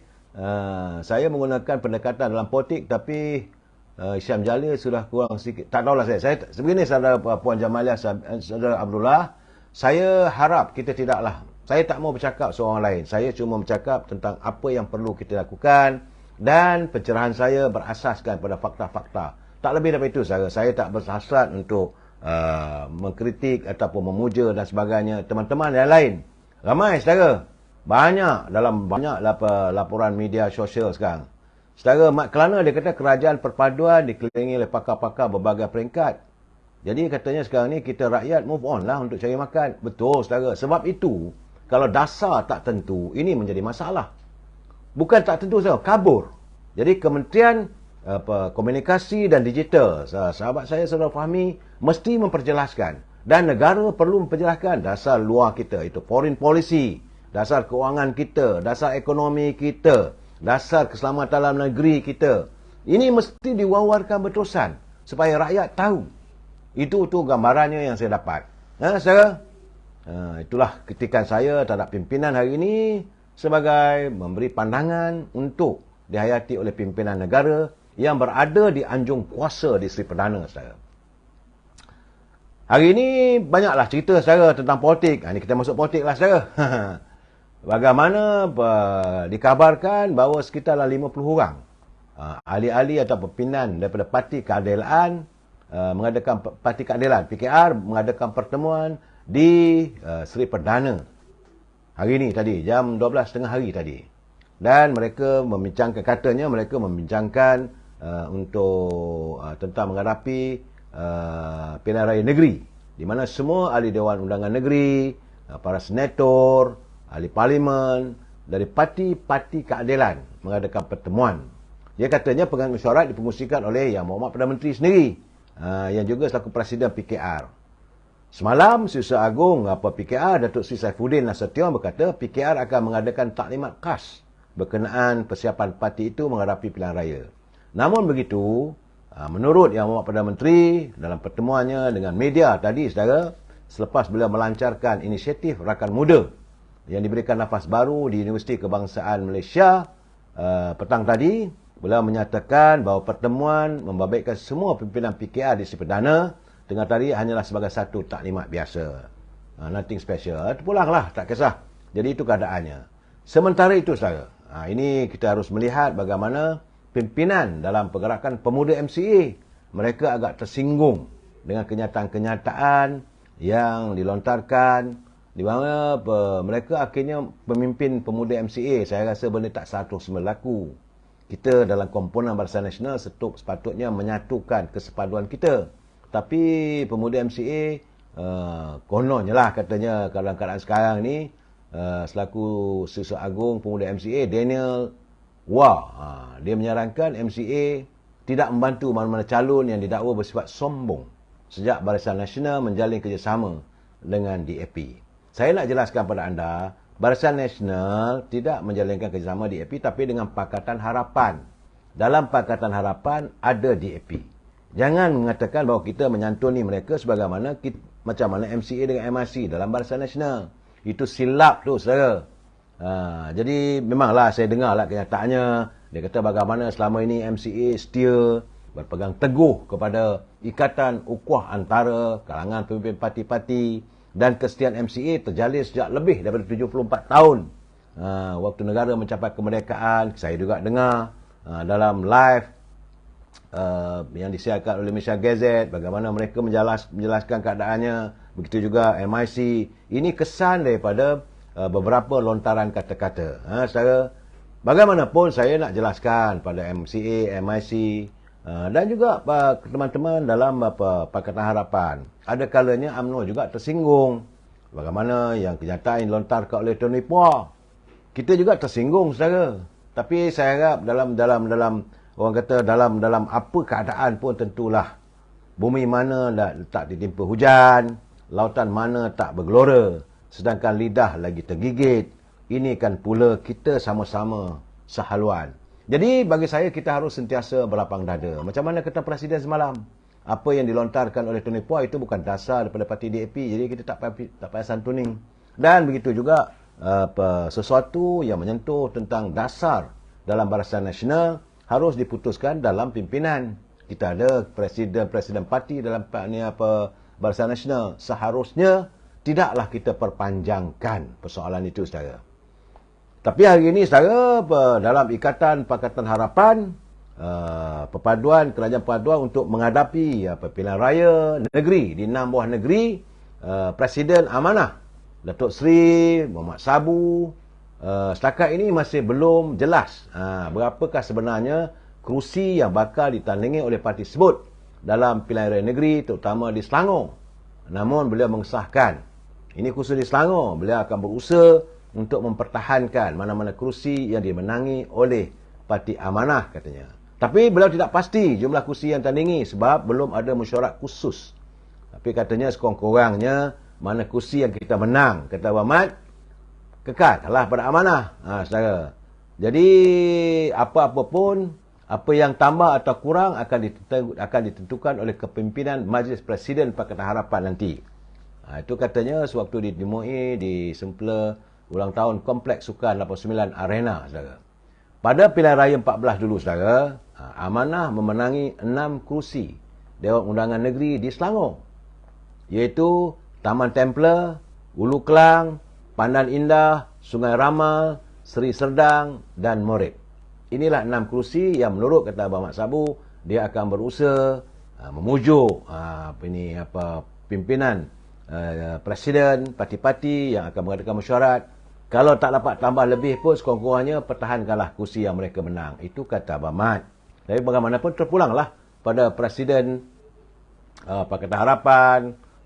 Saya menggunakan pendekatan dalam politik, tapi Syam Jalil sudah kurang sikit. Tak tahulah saya begini, saudara Puan Jamaliah, saudara Abdullah, saya harap kita tidaklah, saya tak mau bercakap seorang lain. Saya cuma bercakap tentang apa yang perlu kita lakukan, dan pencerahan saya berasaskan pada fakta-fakta. Tak lebih daripada itu, saudara. Saya tak berhasrat untuk mengkritik ataupun memuja dan sebagainya teman-teman yang lain. Ramai, saudara. Banyak laporan media sosial sekarang. Saudara Mat Kelana, dia kata kerajaan perpaduan dikelilingi oleh pakar-pakar berbagai peringkat. Jadi katanya sekarang ni kita rakyat move on lah untuk cari makan. Betul, saudara. Sebab itu, kalau dasar tak tentu, ini menjadi masalah. Bukan tak tentu, saudara, kabur. Jadi Kementerian Komunikasi dan Digital, sahabat saya, saudara Fahmi, mesti memperjelaskan. Dan negara perlu memperjelaskan dasar luar kita. Itu foreign policy, dasar keuangan kita, dasar ekonomi kita, dasar keselamatan dalam negeri kita. Ini mesti diwawarkan berterusan supaya rakyat tahu. Itu gambarannya yang saya dapat. Saudara? Itulah kritikan saya terhadap pimpinan hari ini sebagai memberi pandangan untuk dihayati oleh pimpinan negara yang berada di anjung kuasa di Seri Perdana, saudara. Hari ini banyaklah cerita, saudara, tentang politik. Ini kita masuk politik lah, saudara. Bagaimana dikabarkan bahawa sekitar 50 orang ahli-ahli atau pimpinan daripada Parti Keadilan mengadakan Parti Keadilan PKR mengadakan pertemuan di Seri Perdana hari ini tadi jam 12.30 hari tadi, dan mereka membincangkan, katanya mereka membincangkan untuk tentang menghadapi pilihan raya negeri, di mana semua ahli Dewan Undangan Negeri, para senator, ahli parlimen dari parti-parti keadilan mengadakan pertemuan. Dia katanya penganut mesyuarat dipengusikan oleh Yang Berhormat Perdana Menteri sendiri, yang juga selaku Presiden PKR. Semalam Setiausaha Agung PKR Datuk Seri Saifuddin Nasution berkata PKR akan mengadakan taklimat khas berkenaan persiapan parti itu menghadapi pilihan raya. Namun begitu, menurut Yang Berhormat Perdana Menteri dalam pertemuannya dengan media tadi, saudara, selepas beliau melancarkan inisiatif Rakan Muda yang diberikan nafas baru di Universiti Kebangsaan Malaysia petang tadi, beliau menyatakan bahawa pertemuan membabitkan semua pimpinan PKR di Seri Perdana dengan tadi hanyalah sebagai satu taklimat biasa. Nothing special. Pulanglah, tak kisah. Jadi itu keadaannya. Sementara itu, saudara, ini kita harus melihat bagaimana pimpinan dalam pergerakan pemuda MCA, mereka agak tersinggung dengan kenyataan-kenyataan yang dilontarkan, di mana mereka akhirnya pemimpin pemuda MCA, saya rasa benda tak seharusnya berlaku. Kita dalam komponen Barisan Nasional sepatutnya menyatukan kesepaduan kita. Tapi pemuda MCA, kononnya lah katanya dalam keadaan sekarang ni, selaku Setiausaha Agung Pemuda MCA, Daniel Wah, dia menyarankan MCA tidak membantu mana-mana calon yang didakwa bersifat sombong sejak Barisan Nasional menjalin kerjasama dengan DAP. Saya nak jelaskan pada anda, Barisan Nasional tidak menjalinkan kerjasama DAP tapi dengan Pakatan Harapan. Dalam Pakatan Harapan ada DAP. Jangan mengatakan bahawa kita menyantuni mereka sebagaimana macam mana MCA dengan MRC dalam Barisan Nasional. Itu silap tu, saudara. Jadi memanglah saya dengarlah kenyataannya. Dia kata bagaimana selama ini MCA setia berpegang teguh kepada ikatan ukhuwah antara kalangan pemimpin parti-parti, dan kesetiaan MCA terjalin sejak lebih daripada 74 tahun. Waktu negara mencapai kemerdekaan, saya juga dengar dalam live yang disiarkan oleh Malaysia Gazette bagaimana mereka menjelaskan keadaannya. Begitu juga MIC. Ini kesan daripada beberapa lontaran kata-kata. Secara bagaimanapun saya nak jelaskan pada MCA, MIC dan juga teman-teman dalam Pakatan Harapan. Ada kalanya UMNO juga tersinggung. Bagaimana yang kenyataan dilontarkan oleh Tony Puah. Kita juga tersinggung saudara. Tapi saya harap dalam orang kata dalam apa keadaan pun tentulah bumi mana tak ditimpa hujan, lautan mana tak bergelora, sedangkan lidah lagi tergigit. Ini kan pula kita sama-sama sehaluan. Jadi bagi saya kita harus sentiasa berlapang dada. Macam mana kata Presiden semalam, apa yang dilontarkan oleh Tony Puah itu bukan dasar daripada parti DAP, jadi kita tak payah santuning. Dan begitu juga sesuatu yang menyentuh tentang dasar dalam Barisan Nasional harus diputuskan dalam pimpinan. Kita ada presiden parti dalam Barisan Nasional. Seharusnya tidaklah kita perpanjangkan persoalan itu saudara. Tapi hari ini saudara, dalam Ikatan Pakatan Harapan, perpaduan kerajaan perpaduan untuk menghadapi pilihan raya negeri di 6 buah negeri, Presiden amanah Datuk Seri Mohamad Sabu setakat ini masih belum jelas berapakah sebenarnya kerusi yang bakal ditandingi oleh parti tersebut dalam pilihan raya negeri, terutama di Selangor. Namun beliau mengesahkan, ini khusus di Selangor, beliau akan berusaha untuk mempertahankan mana-mana kerusi yang dimenangi oleh parti amanah katanya. Tapi beliau tidak pasti jumlah kerusi yang tandingi sebab belum ada mesyuarat khusus. Tapi katanya sekurang-kurangnya mana kerusi yang kita menang, kata Abang Mat, kekallah pada amanah. Saudara. Jadi apa-apa pun, apa yang tambah atau kurang akan ditentukan oleh kepimpinan Majlis Presiden Pakatan Harapan nanti. Itu katanya sewaktu ditemui di sempena ulang tahun Kompleks Sukan 89 Arena, saudara. Pada pilihan raya 14 dulu, saudara, amanah memenangi 6 kerusi Dewan Undangan Negeri di Selangor, iaitu Taman Templer, Ulu Kelang, Pandan Indah, Sungai Ramal, Seri Serdang dan Morib. Inilah 6 kerusi yang menurut kata Abang Mat Sabu, dia akan berusaha memujuk pimpinan presiden parti-parti yang akan mengadakan mesyuarat. Kalau tak dapat tambah lebih pun, sekurang-kurangnya pertahankanlah kerusi yang mereka menang. Itu kata Abang Mat. Tapi bagaimanapun terpulanglah pada Presiden Pakatan Harapan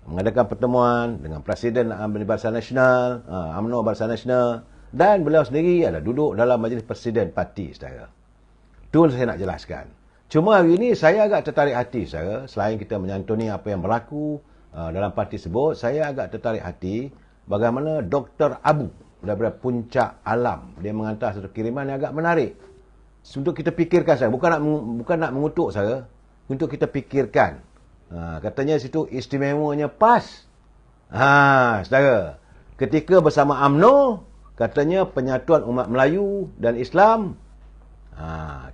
mengadakan pertemuan dengan Presiden Barisan Nasional, UMNO Barisan Nasional, dan beliau sendiri ada duduk dalam Majlis Presiden Parti, saudara. Itu saya nak jelaskan. Cuma hari ini saya agak tertarik hati, saudara. Selain kita menyantuni apa yang berlaku dalam parti tersebut, saya agak tertarik hati bagaimana Dr. Abu daripada Puncak Alam, dia menghantar satu kiriman yang agak menarik. Untuk kita fikirkan, saudara. Bukan nak mengutuk, saudara. Untuk kita fikirkan. Katanya situ istimewanya PAS. Saudara. Ketika bersama UMNO, katanya penyatuan umat Melayu dan Islam.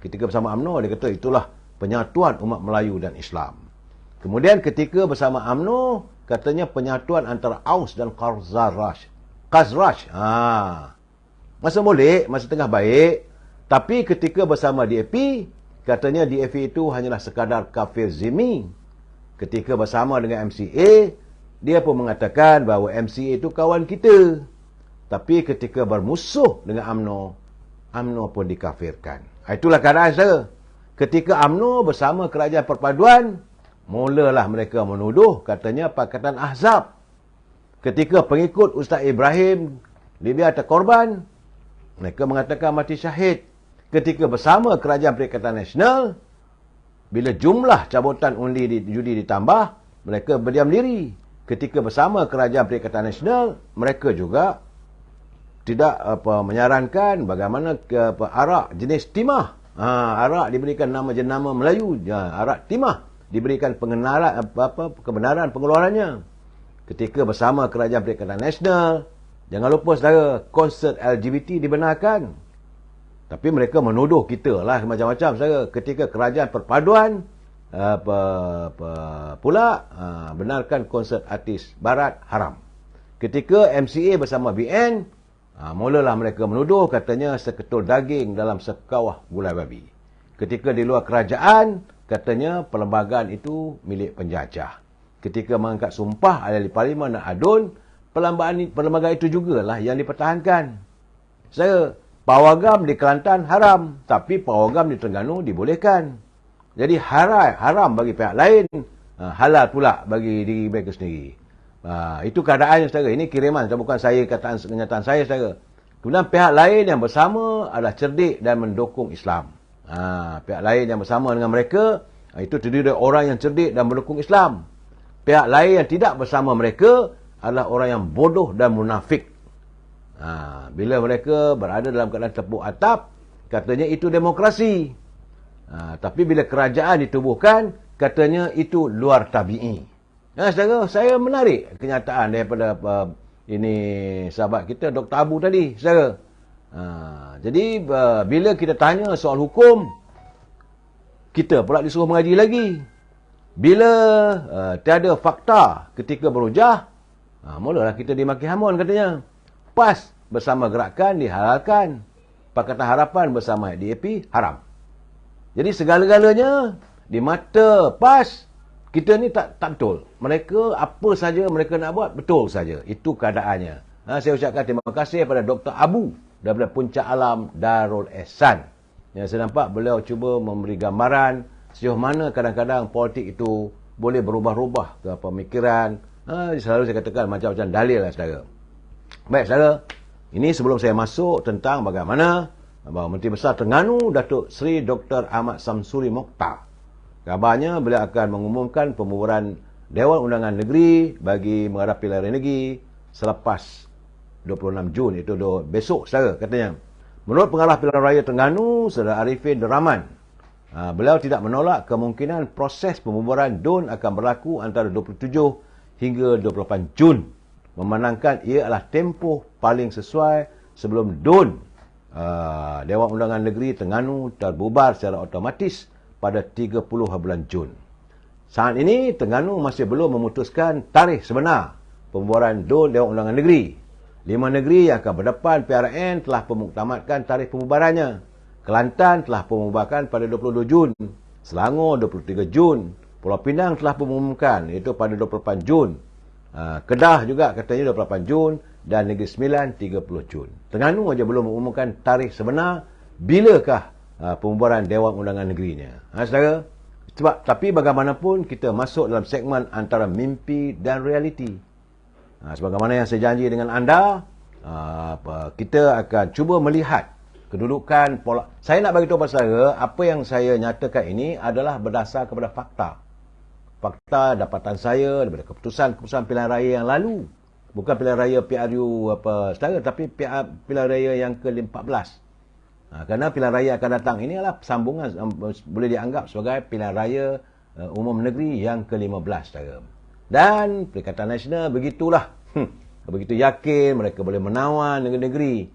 Ketika bersama UMNO, dia kata itulah penyatuan umat Melayu dan Islam. Kemudian ketika bersama UMNO, katanya penyatuan antara Aus dan Khazraj. Masa boleh, masa tengah baik. Tapi ketika bersama DAP, katanya DAP itu hanyalah sekadar kafir zimmi. Ketika bersama dengan MCA, dia pun mengatakan bahawa MCA itu kawan kita. Tapi ketika bermusuh dengan UMNO, UMNO pun dikafirkan. Itulah keadaan saya. Ketika UMNO bersama kerajaan perpaduan, mulalah mereka menuduh katanya Pakatan Ahzab. Ketika pengikut Ustaz Ibrahim Libya terkorban, mereka mengatakan mati syahid. Ketika bersama kerajaan Perikatan Nasional, bila jumlah cabutan undi judi ditambah, mereka berdiam diri. Ketika bersama kerajaan Perikatan Nasional, mereka juga tidak menyarankan bagaimana arak jenis timah. Arak diberikan nama jenama Melayu, arak timah diberikan kebenaran pengeluarannya. Ketika bersama kerajaan Perikatan Nasional, Jangan lupa saudara, konsert LGBT dibenarkan. Tapi mereka menuduh kita lah macam-macam saudara. Ketika kerajaan perpaduan pula benarkan konsert artis barat haram. Ketika MCA bersama BN, mulalah mereka menuduh katanya seketul daging dalam sekawah gulai babi. Ketika di luar kerajaan, katanya perlembagaan itu milik penjajah. Ketika mengangkat sumpah ahli parlimen dan adun, perlembagaan itu jugalah yang dipertahankan. Saya, pawagam di Kelantan haram, tapi pawagam di Terengganu dibolehkan. Jadi haram bagi pihak lain, halal pula bagi diri mereka sendiri. Itu keadaannya saudara. Ini kiriman, bukan saya kataan kenyataan saya saudara. Kemudian pihak lain yang bersama adalah cerdik dan mendukung Islam. Pihak lain yang bersama dengan mereka, itu terdiri dari orang yang cerdik dan mendukung Islam. Pihak lain yang tidak bersama mereka adalah orang yang bodoh dan munafik. Bila mereka berada dalam keadaan tepuk atap, katanya itu demokrasi. Tapi bila kerajaan ditubuhkan, katanya itu luar tabi'i. Saudara, saya menarik kenyataan daripada ini sahabat kita Dr. Abu tadi, saudara. Jadi bila kita tanya soal hukum, kita pula disuruh mengaji lagi. Bila tiada fakta ketika berhujah, mulalah kita dimaki hamun katanya. PAS bersama gerakan dihalalkan, Pakatan Harapan bersama DAP haram. Jadi segala-galanya di mata PAS, kita ni tak betul. Mereka apa saja mereka nak buat betul saja. Itu keadaannya. Saya ucapkan terima kasih kepada Dr. Abu daripada Puncak Alam Darul Ehsan. Yang saya nampak beliau cuba memberi gambaran sejauh mana kadang-kadang politik itu boleh berubah-ubah ke pemikiran. Selalu saya katakan macam-macam dalil lah saudara. Baik saudara, ini sebelum saya masuk tentang bagaimana Bahawa Menteri Besar Terengganu Datuk Seri Dr. Ahmad Samsuri Mokhtar, kabarnya beliau akan mengumumkan pembubaran Dewan Undangan Negeri bagi menghadapi pilihan raya negeri selepas 26 Jun, itu besok saudara katanya. Menurut pengarah pilihan raya Terengganu, Saudara Arifin Rahman, beliau tidak menolak kemungkinan proses pembubaran DUN akan berlaku antara 27 hingga 28 Jun. Memandangkan ia adalah tempoh paling sesuai sebelum DUN Dewan Undangan Negeri Terengganu terbubar secara otomatis pada 30 bulan Jun. Saat ini Terengganu masih belum memutuskan tarikh sebenar pembubaran DUN Dewan Undangan Negeri. 5 negeri yang akan berdepan PRN telah memuktamadkan tarikh pembubarannya. Kelantan telah pembubarkan pada 22 Jun, Selangor 23 Jun, Pulau Pinang telah mengumumkan iaitu pada 28 Jun. Kedah juga katanya 28 Jun dan Negeri Sembilan 30 Jun. Terengganu saja belum mengumumkan tarikh sebenar bilakah pembubaran Dewan Undangan Negerinya. Saudara, tapi bagaimanapun kita masuk dalam segmen antara mimpi dan realiti. Sebagaimana yang saya janji dengan anda, kita akan cuba melihat kedudukan pola. Saya nak bagi tahu kepada saudara, apa yang saya nyatakan ini adalah berdasar kepada fakta. Fakta dapatan saya daripada keputusan pilihan raya yang lalu. Bukan pilihan raya PRU saudara, tapi pilihan raya yang ke-14. Kerana pilihan raya akan datang ini adalah sambungan, boleh dianggap sebagai pilihan raya umum negeri yang ke-15 saudara. Dan Perikatan Nasional begitulah. Begitu yakin mereka boleh menawan negeri-negeri.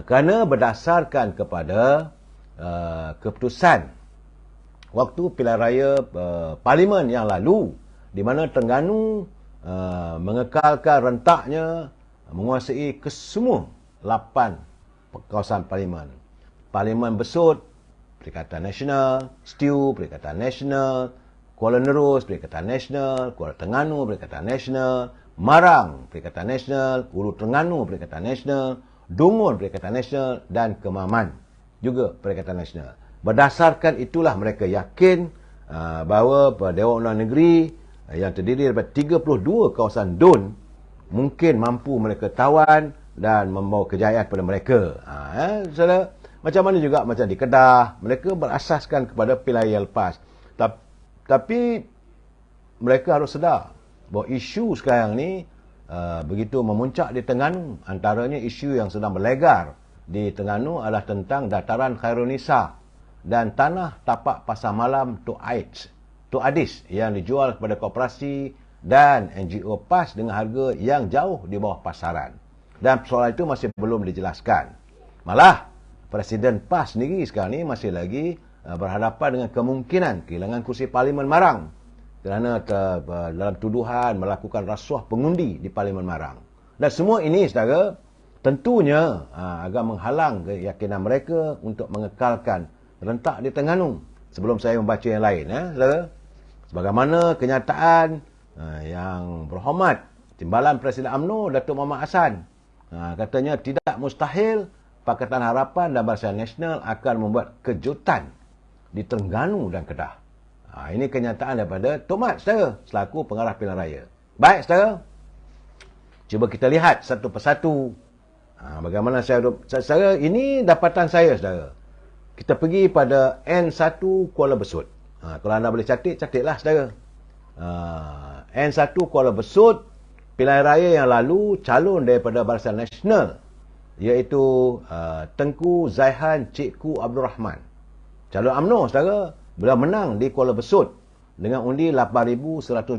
Kerana berdasarkan kepada keputusan waktu pilihan raya parlimen yang lalu, di mana Terengganu mengekalkan rentaknya menguasai kesemua 8 kawasan parlimen. Parlimen Besut, Perikatan Nasional, Stew, Perikatan Nasional, Kuala Nerus, Perikatan Nasional, Kuala Terengganu, Perikatan Nasional, Marang, Perikatan Nasional, Hulu Terengganu, Perikatan Nasional, Dungun, Perikatan Nasional, dan Kemaman juga Perikatan Nasional. Berdasarkan itulah mereka yakin bahawa Dewan Undangan Negeri yang terdiri daripada 32 kawasan DUN mungkin mampu mereka tawan dan membawa kejayaan kepada mereka. Macam mana juga macam di Kedah, mereka berasaskan kepada pilihan yang lepas. Tapi mereka harus sedar bahawa isu sekarang ni begitu memuncak di Terengganu. Antaranya isu yang sedang berlegar di Terengganu adalah tentang dataran Khairunisa dan tanah tapak pasar malam Tok Adis yang dijual kepada koperasi dan NGO PAS dengan harga yang jauh di bawah pasaran. Dan soal itu masih belum dijelaskan. Malah, Presiden PAS sendiri sekarang ni masih lagi berhadapan dengan kemungkinan kehilangan kursi Parlimen Marang kerana dalam tuduhan melakukan rasuah pengundi di Parlimen Marang. Dan semua ini, saudara, tentunya agak menghalang keyakinan mereka untuk mengekalkan rentak di Terengganu. Sebelum saya membaca yang lain, saudara, sebagaimana kenyataan yang berhormat Timbalan Presiden UMNO Datuk Muhammad Hassan, katanya tidak mustahil Pakatan Harapan dan Barisan Nasional akan membuat kejutan di Terengganu dan Kedah. Ini kenyataan daripada Tok Mat, saudara, selaku pengarah pilihan raya. Baik, saudara, cuba kita lihat satu persatu. Bagaimana saudara, ini dapatan saya, saudara. Kita pergi pada N1 Kuala Besut. Kalau anda boleh catiklah, saudara. N1 Kuala Besut, pilihan raya yang lalu, calon daripada Barisan Nasional, iaitu Tengku Zaihan Cikgu Abdul Rahman. Calon UMNO, saudara, beliau menang di Kuala Besut dengan undi 8,126,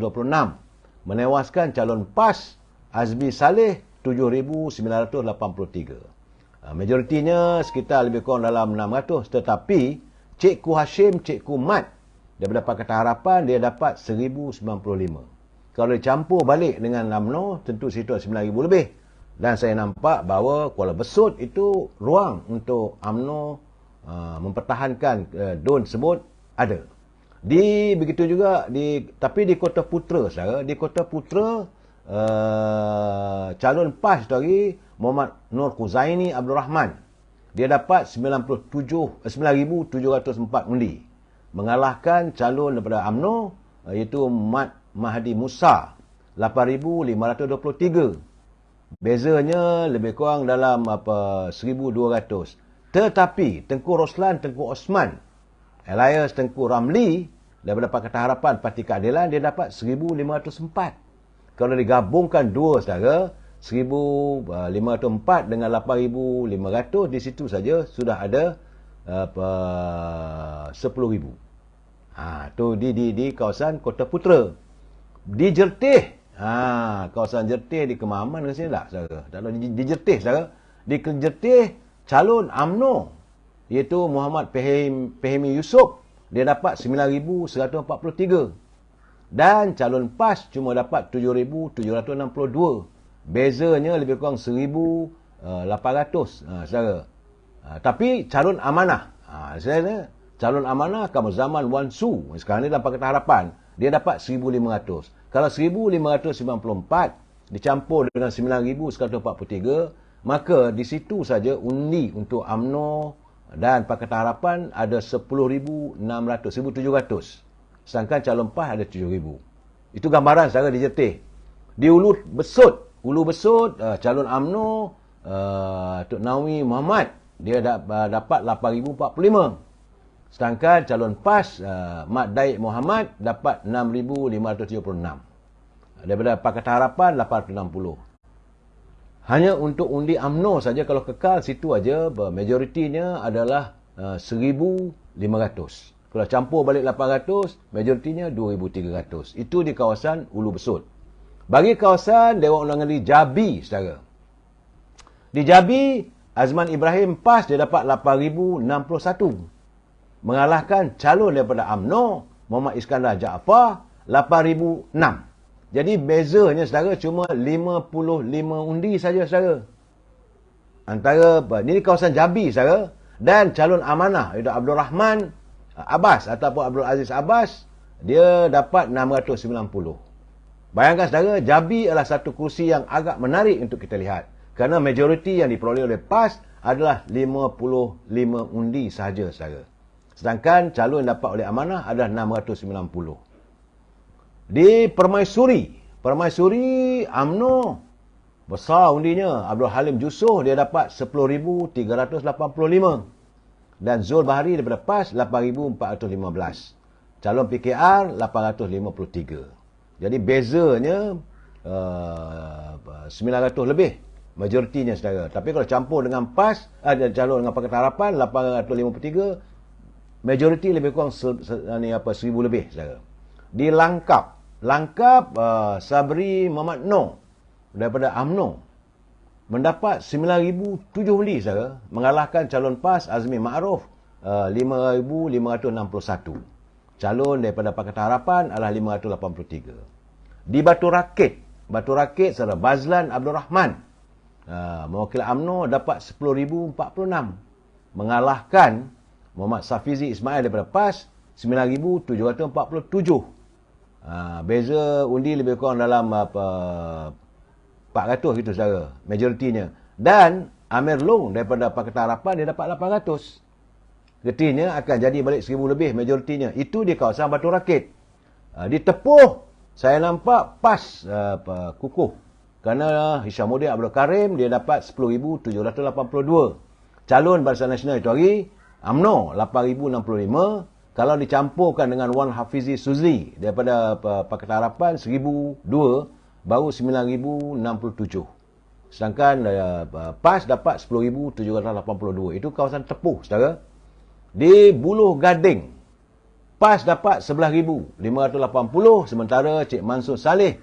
menewaskan calon PAS Azmi Saleh 7,983. Majoritinya sekitar lebih kurang dalam 600, tetapi Cikgu Hashim, Cikgu Mat daripada Pakatan Harapan, dia dapat 1,095. Kalau dicampur balik dengan UMNO, tentu situ 9,000 lebih. Dan saya nampak bahawa Kuala Besut itu ruang untuk UMNO mempertahankan DUN tersebut ada. Begitu juga tapi di Kota Putra, saudara, di Kota Putra calon PAS tadi Muhammad Nur Khuzaini Abdul Rahman, dia dapat 9,704 undi, mengalahkan calon daripada UMNO iaitu Mat Mahdi Musa 8,523. Bezanya lebih kurang dalam 1,200. Tetapi Tengku Roslan, Tengku Osman alias Tengku Ramli daripada Pakatan Harapan Parti Keadilan, dia dapat 1,504. Kalau digabungkan dua, saudara, 1,504 dengan 8,500, di situ saja sudah ada 10,000. Tu di kawasan Kota Putra. Di Jertih, kawasan Jertih di Kemaman ke sini tak, saudara? Tak tahu, di Jertih, saudara. Di Jertih, calon UMNO iaitu Muhammad Fahimi Yusof, dia dapat 9,143. Dan calon PAS cuma dapat 7,762. Bezanya lebih kurang 1,800, saudara. Tapi calon amanah, calon amanah Kamal Zaman Wan Su, sekarang ni dalam Pakatan Harapan, dia dapat 1,500. Kalau 1,594 dicampur dengan 9,143, maka di situ saja undi untuk UMNO dan Pakatan Harapan ada 10,600, 1,700. Sedangkan calon PAS ada 7,000. Itu gambaran secara di Jertih. Di Ulu Besut, calon UMNO Tok Nawi Muhammad, dia dapat 8,045. Sedangkan calon PAS Mat Daik Muhammad dapat 6,576. Daripada Pakatan Harapan 860. Hanya untuk undi UMNO saja, kalau kekal situ aja, majoritinya adalah 1,500. Kalau campur balik 800, majoritinya 2,300. Itu di kawasan Ulu Besut. Bagi kawasan Dewan Undangan di Jabi, saudara. Di Jabi, Azman Ibrahim PAS dia dapat 8,061. Mengalahkan calon daripada UMNO, Muhammad Iskandar Jaafar, 8,006. Jadi bezanya, saudara, cuma 55 undi saja, saudara. Antara, ini kawasan Jabi, saudara. Dan calon amanah, iaitu Abdul Rahman Abbas ataupun Abdul Aziz Abbas, dia dapat 690. Bayangkan, saudara, Jabi adalah satu kursi yang agak menarik untuk kita lihat. Kerana majoriti yang diperoleh oleh PAS adalah 55 undi sahaja, saudara. Sedangkan calon yang dapat oleh amanah adalah 690. Di Permaisuri UMNO besar undinya. Abdul Halim Jusoh dia dapat 10,385. Dan Zul Bahari daripada PAS 8,415. Calon PKR 853. Jadi bezanya 900 lebih majoritinya, saudara. Tapi kalau campur dengan PAS, calon dengan Pakatan Harapan 853, majoriti lebih kurang 1,000 lebih, saudara. Di Langkap Sabri Muhammad Noh daripada UMNO, mendapat 9,007 undi, saudara, mengalahkan calon PAS Azmi Ma'ruf 5,561. Calon daripada Pakatan Harapan adalah 583. Di Batu Rakit, saudara, Bazlan Abdul Rahman, mewakili UMNO dapat 10,046. Mengalahkan Muhammad Safizi Ismail daripada PAS 9,747. Beza undi lebih kurang dalam 400 gitu, saudara, majoritinya. Dan Amir Long daripada Pakatan Harapan dia dapat 800. Artinya akan jadi balik 1,000 lebih majoritinya. Itu di kawasan Batu Rakit. Di Tepuh saya nampak PAS kukuh. Kerana Hishamuddin Abdul Karim dia dapat 10,782. Calon Barisan Nasional itu hari UMNO 8,065. Kalau dicampurkan dengan Wan Hafizi Suzli daripada Pakatan Harapan 1,002, baru 9,067. Sedangkan PAS dapat 10,782. Itu kawasan Tepuh, saudara. Di Buloh Gading, PAS dapat 11,580, sementara Cik Mansur Saleh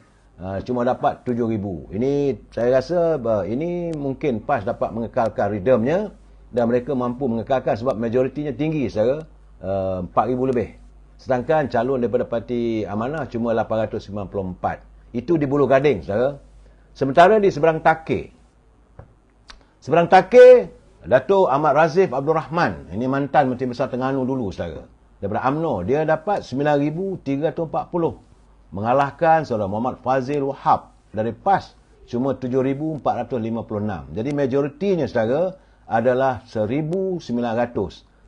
cuma dapat 7,000. Ini saya rasa ini mungkin PAS dapat mengekalkan rhythmnya dan mereka mampu mengekalkan sebab majoritinya tinggi, saudara, 4,000 lebih. Sedangkan calon daripada Parti Amanah cuma 894. Itu di Buloh Gading, saudara. Sementara di Seberang Takir, Dato' Ahmad Razif Abdul Rahman, ini mantan Menteri Besar Terengganu dulu, saudara, daripada UMNO, dia dapat 9,340. Mengalahkan saudara Muhammad Fazil Wahab dari PAS cuma 7,456. Jadi majoritinya, saudara, adalah 1,900.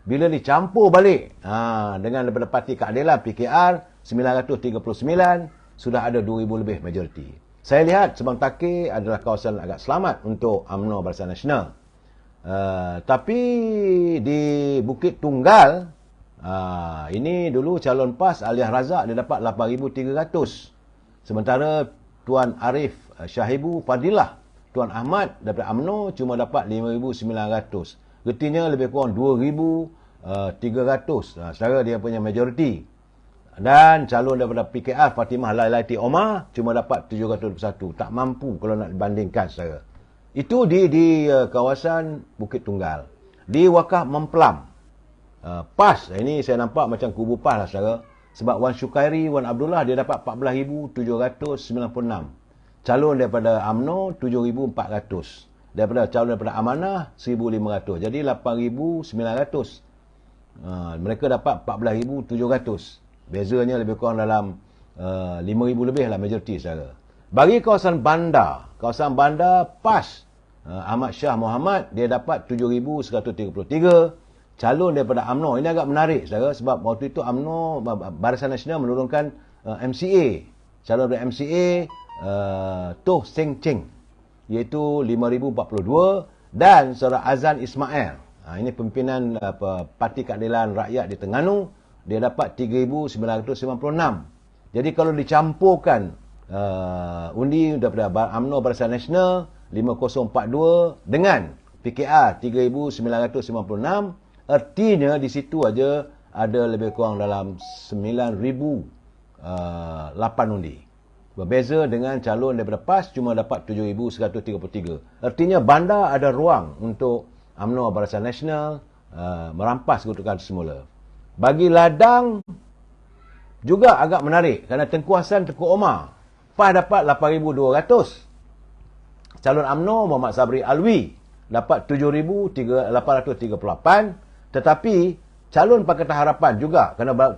Bila dicampur balik dengan daripada Parti Keadilan PKR 939, sudah ada 2,000 lebih majoriti. Saya lihat Seberang Takir adalah kawasan agak selamat untuk UMNO Barisan Nasional. Tapi di Bukit Tunggal, ini dulu calon PAS Aliah Razak dia dapat 8,300. Sementara Tuan Arif Syahibu Fadilah, Tuan Ahmad daripada UMNO cuma dapat 5,900. Artinya lebih kurang 2,300. Secara dia punya majoriti. Dan calon daripada PKR Fatimah Lailati Omar cuma dapat 721. Tak mampu kalau nak dibandingkan, saudara. Itu di kawasan Bukit Tunggal. Di Wakaf Memplam, PAS, ini saya nampak macam kubu PAS lah, saudara. Sebab Wan Syukairi, Wan Abdullah dia dapat 14,796. Calon daripada UMNO 7,400. Calon daripada Amanah 1,500. Jadi 8,900. Mereka dapat 14,700. Bezanya lebih kurang dalam 5,000 lebih lah majoriti, saudara. Bagi kawasan bandar PAS, Ahmad Shah Muhammad dia dapat 7,133. Calon daripada UMNO, ini agak menarik, saudara, sebab waktu itu UMNO Barisan Nasional menurunkan MCA. Calon daripada MCA Toh Seng Cheng, iaitu 5,042. Dan saudara Azan Ismail, ini pimpinan Parti Keadilan Rakyat di Terengganu, dia dapat 3,996. Jadi kalau dicampurkan undi daripada UMNO Barisan Nasional 5,042 dengan PKR 3,956, artinya di situ aja ada lebih kurang dalam 9,008 undi. Berbeza dengan calon daripada PAS cuma dapat 7,133. Artinya bandar ada ruang untuk UMNO Barisan Nasional merampas kedudukan semula. Bagi ladang juga agak menarik kerana Tengku Hassan Tengku Omar, PAS dapat 8,200. Calon UMNO Muhammad Sabri Alwi dapat 7,838. Tetapi calon Pakatan Harapan juga, kerana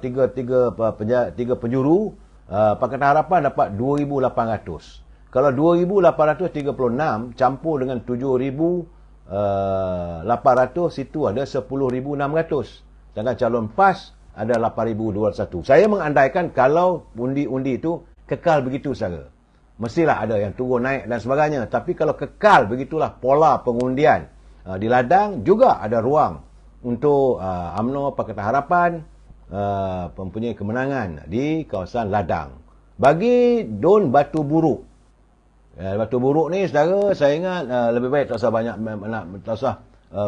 tiga penjuru, Pakatan Harapan dapat 2,800. Kalau 2,836 campur dengan 7,800, itu ada 10,600. Sedangkan calon PAS ada 8,201. Saya mengandaikan kalau undi-undi itu kekal begitu, saudara. Mestilah ada yang turun naik dan sebagainya. Tapi kalau kekal begitulah pola pengundian, di ladang juga ada ruang untuk UMNO Pakatan Harapan mempunyai kemenangan di kawasan ladang. Bagi Don Batu Buruk, Batu Buruk ni, saudara, saya ingat lebih baik tak usah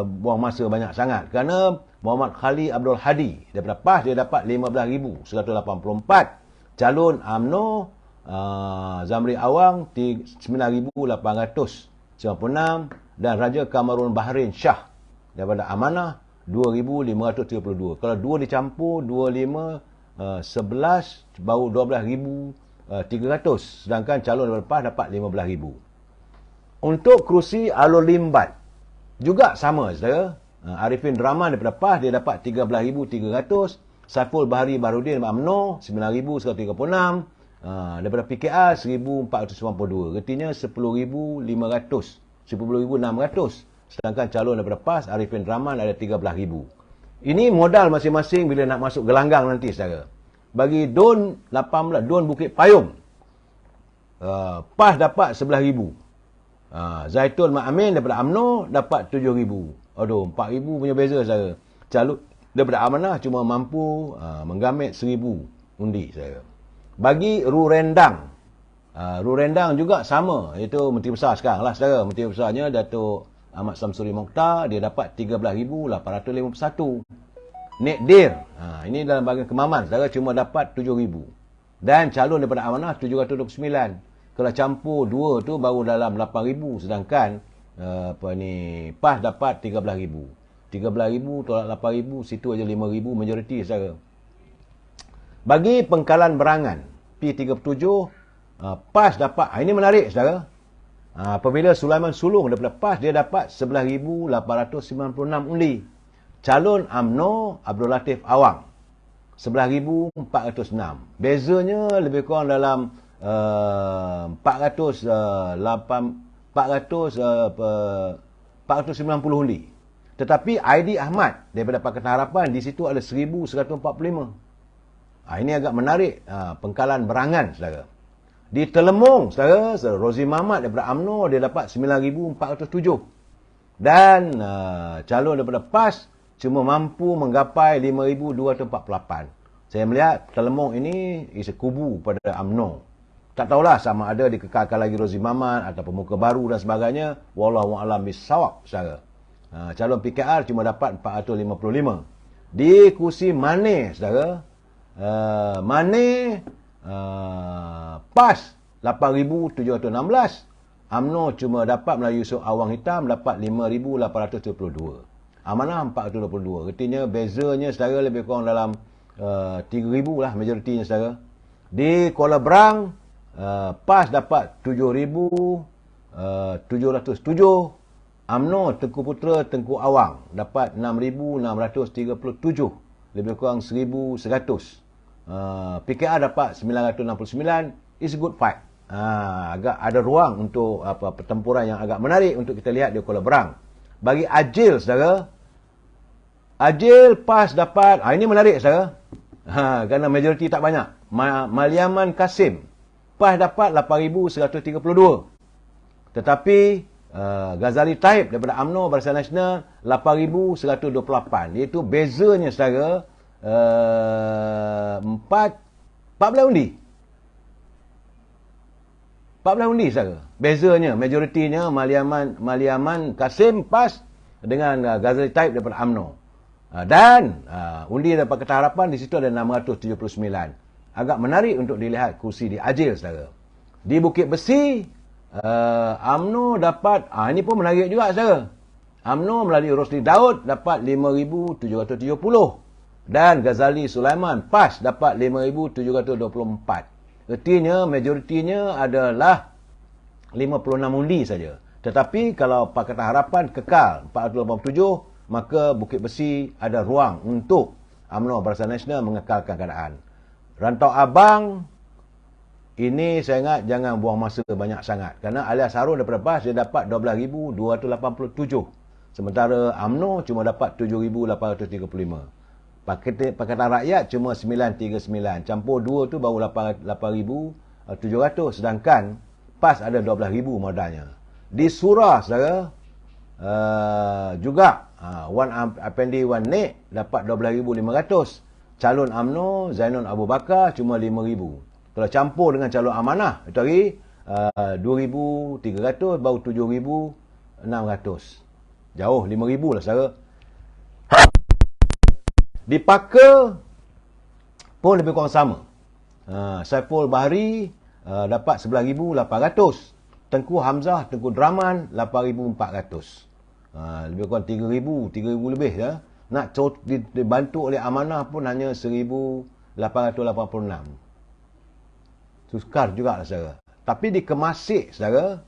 buang masa banyak sangat. Kerana Muhammad Khalid Abdul Hadi daripada PAS dia dapat 15,184. Calon UMNO Zamri Awang 9,800. 96, dan Raja Kamarun Bahrain Shah daripada Amanah 2,532. Kalau 2 dicampur 25 11 baru 12,300, sedangkan calon daripada PAS dapat 15,000. Untuk kerusi alur limbat juga sama saudara. Arifin Rahman daripada PAS dia dapat 13,300, Saiful Bahari Baharudin daripada UMNO 9,136, daripada PKR 1,492. Artinya 10,500, 10,600, sedangkan calon daripada PAS Arifin Rahman ada 13,000. Ini modal masing-masing bila nak masuk gelanggang nanti saudara. Bagi DUN 18, DUN Bukit Payung, PAS dapat 11,000. Zaitun Mak Amin daripada UMNO dapat 7,000. Aduh, 4,000 punya beza saudara. Calon daripada Amanah cuma mampu menggamit 1,000 undi saudara. Bagi Rurendang, Rurendang juga sama, iaitu Menteri Besar sekarang lah saudara. Menteri Besarnya Datuk Ahmad Samsuri Mokhtar, dia dapat 13,851. Nek Dir, ini dalam bahagian Kemaman, saudara cuma dapat 7,000. Dan calon daripada Amanah 729. Kalau campur dua tu baru dalam 8,000, sedangkan PAS dapat 13,000. 13,000 tolak 8,000, situ aja 5,000 majoriti saudara. Bagi Pengkalan Berangan P37, PAS dapat, ini menarik saudara. Apabila Sulaiman Sulung daripada PAS, dia dapat 11,896 undi. Calon UMNO Abdul Latif Awang 11,406. Bezanya lebih kurang dalam 490 undi. Tetapi ID Ahmad daripada Pakatan Harapan di situ ada 1,145. Ini agak menarik. Pengkalan Berangan saudara. Di Telemong saudara, Rozi Mahmat daripada UMNO dia dapat 9,407. Dan calon daripada PAS cuma mampu menggapai 5,248. Saya melihat Telemong ini is a kubu pada UMNO. Tak tahulah sama ada dikekalkan lagi Rozi Mahmat atau pemuka baru dan sebagainya. Wallahu a'lam bissawab saudara. Calon PKR cuma dapat 455. Di kursi Mane saudara, Mane PAS 8,716. UMNO cuma dapat Melayu Yusof Awang Hitam dapat 5,872. Amanah 422. Artinya bezanya saudara lebih kurang dalam 3,000 lah majoritinya saudara. Di Kuala Berang, PAS dapat 7,707. UMNO Tengku Putra Tengku Awang dapat 6,637. Lebih kurang 1,100. PKR dapat 969. It's a good fight. Agak ada ruang untuk pertempuran yang agak menarik untuk kita lihat di Kuala Berang. Bagi Ajil saudara, Ajil PAS dapat, ini menarik saudara, kerana majoriti tak banyak. Maliaman Kasim PAS dapat 8,132. Tetapi Ghazali Taib daripada UMNO Barisan Nasional 8,128. Iaitu bezanya saudara 14 undi. 14 undi saudara. Bezanya, majoritinya Maliaman Kasim PAS dengan Ghazali Taib daripada UMNO. Dan undi daripada Pakatan Harapan di situ ada 679. Agak menarik untuk dilihat kursi di Ajil saudara. Di Bukit Besi, UMNO dapat, ini pun menarik juga saudara. UMNO melalui Rosli Daud dapat 5,770. Dan Ghazali Sulaiman PAS dapat 5,724. Artinya majoritinya adalah 56 undi saja. Tetapi kalau Pakatan Harapan kekal 487, maka Bukit Besi ada ruang untuk UMNO Barisan Nasional mengekalkan keadaan. Rantau Abang, ini saya ingat jangan buang masa banyak sangat. Kerana Alias Harun daripada PAS dia dapat 12,287. Sementara UMNO cuma dapat 7,835. Pakatan Rakyat cuma 939. Campur dua tu baru 8,700. Sedangkan PAS ada 12,000 modalnya. Di Surah saudara, juga Wan Apendi Wan Nek dapat 12,500. Calon UMNO Zainul Abu Bakar cuma 5,000. Kalau campur dengan calon Amanah itu hari 2,300 baru 7,600. Jauh 5,000 lah saudara. Di Paka pun lebih kurang sama. Saiful Bahari dapat 11,800. Tengku Hamzah, Tengku Draman 8,400. Lebih kurang 3,000 lebih ya. Nak dibantu oleh amanah pun hanya 1,886. Sukar juga saudara. Tapi di Kemasik saudara,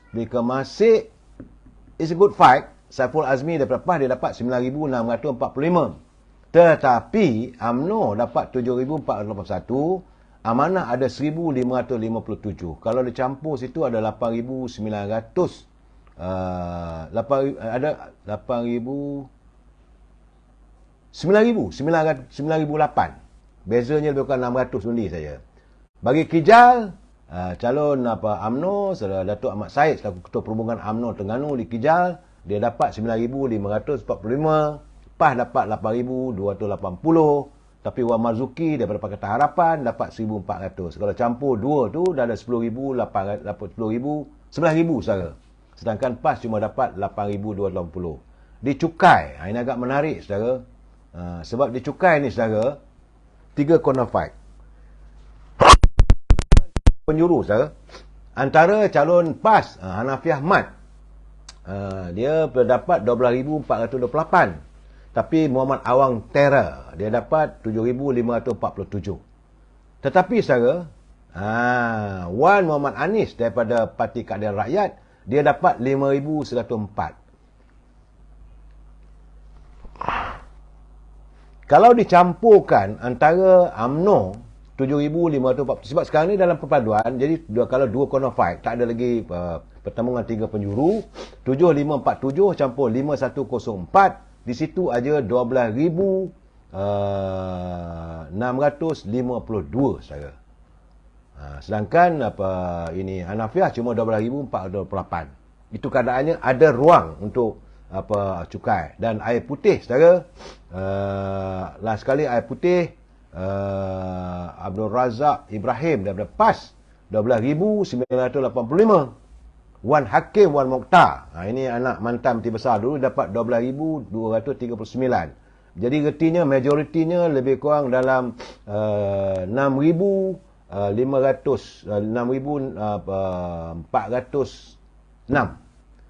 di Kemasik it's a good fight. Saiful Azmi daripada PAS dia dapat 9,645. Tetapi UMNO dapat 7,481. Amanah ada 1,557. Kalau dicampur situ ada 8,900. Ada 9,008. Bezanya lebih kurang 600 undi saja. Bagi Kijal, calon UMNO, Saudara Datuk Ahmad Said selaku Ketua Perhubungan UMNO Terengganu di Kijal, dia dapat 9,545. PAS dapat 8,280. Tapi Wan Marzuki daripada Pakatan Harapan dapat 1,400. Kalau campur dua tu dah ada 11,000 saudara. Sedangkan PAS cuma dapat 8,280. Di Cukai, ini agak menarik saudara. Sebab di Cukai ni saudara, 3 corner fight. Penjuru saudara. Antara calon PAS, Hanafi Ahmad, dia dapat 12,428. Tapi Muhammad Awang Tera, dia dapat 7,547. Tetapi saudara, Wan Muhammad Anis daripada Parti Keadilan Rakyat, dia dapat 5,104. Kalau dicampurkan antara UMNO 7,540, sebab sekarang ni dalam perpaduan, jadi kalau dua corner fight, tak ada lagi pertembungan 3 penjuru, 7,547 campur 5,104, di situ aja 12,652 saudara. Sedangkan ini Hanafiah cuma 12,428. Itu keadaannya, ada ruang untuk cukai. Dan air putih saudara, last sekali air putih, Abdul Razak Ibrahim daripada PAS 12,985. Wan Hakim Wan Mokhtar, ini anak mantan Menteri Besar dulu, dapat 12,239. Jadi retinya, majoritinya lebih kurang dalam 6,406.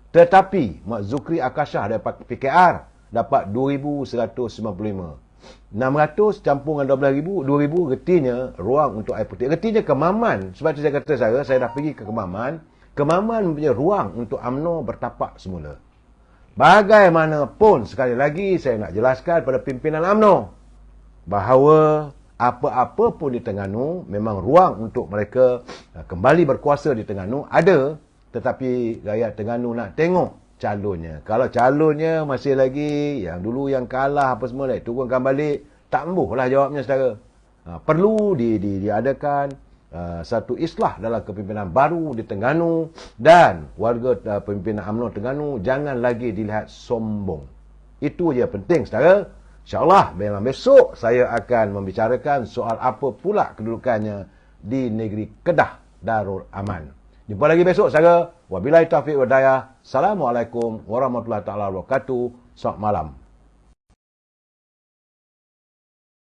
Tetapi Mak Zukri Akashah daripada PKR dapat 2,195. 600 campur dengan 12,000, 2,000 retinya ruang untuk air putih. Retinya Kemaman. Sebab itu saya kata saya dah pergi ke Kemaman. Kemaman mempunyai ruang untuk UMNO bertapak semula. Bagaimanapun, sekali lagi saya nak jelaskan pada pimpinan UMNO bahawa apa-apa pun di Terengganu, memang ruang untuk mereka kembali berkuasa di Terengganu ada. Tetapi rakyat Terengganu nak tengok calonnya. Kalau calonnya masih lagi yang dulu yang kalah apa semua, turunkan balik, tak embuhlah jawabnya saudara. Perlu diadakan satu islah dalam kepimpinan baru di Terengganu, dan warga pimpinan UMNO Terengganu jangan lagi dilihat sombong. Itu je penting saudara. InsyaAllah memang besok saya akan membicarakan soal apa pula kedudukannya di negeri Kedah Darul Aman. Jumpa lagi besok saudara. Wabillahi taufiq wal hidayah. Assalamualaikum warahmatullahi taala wabarakatuh. Selamat malam.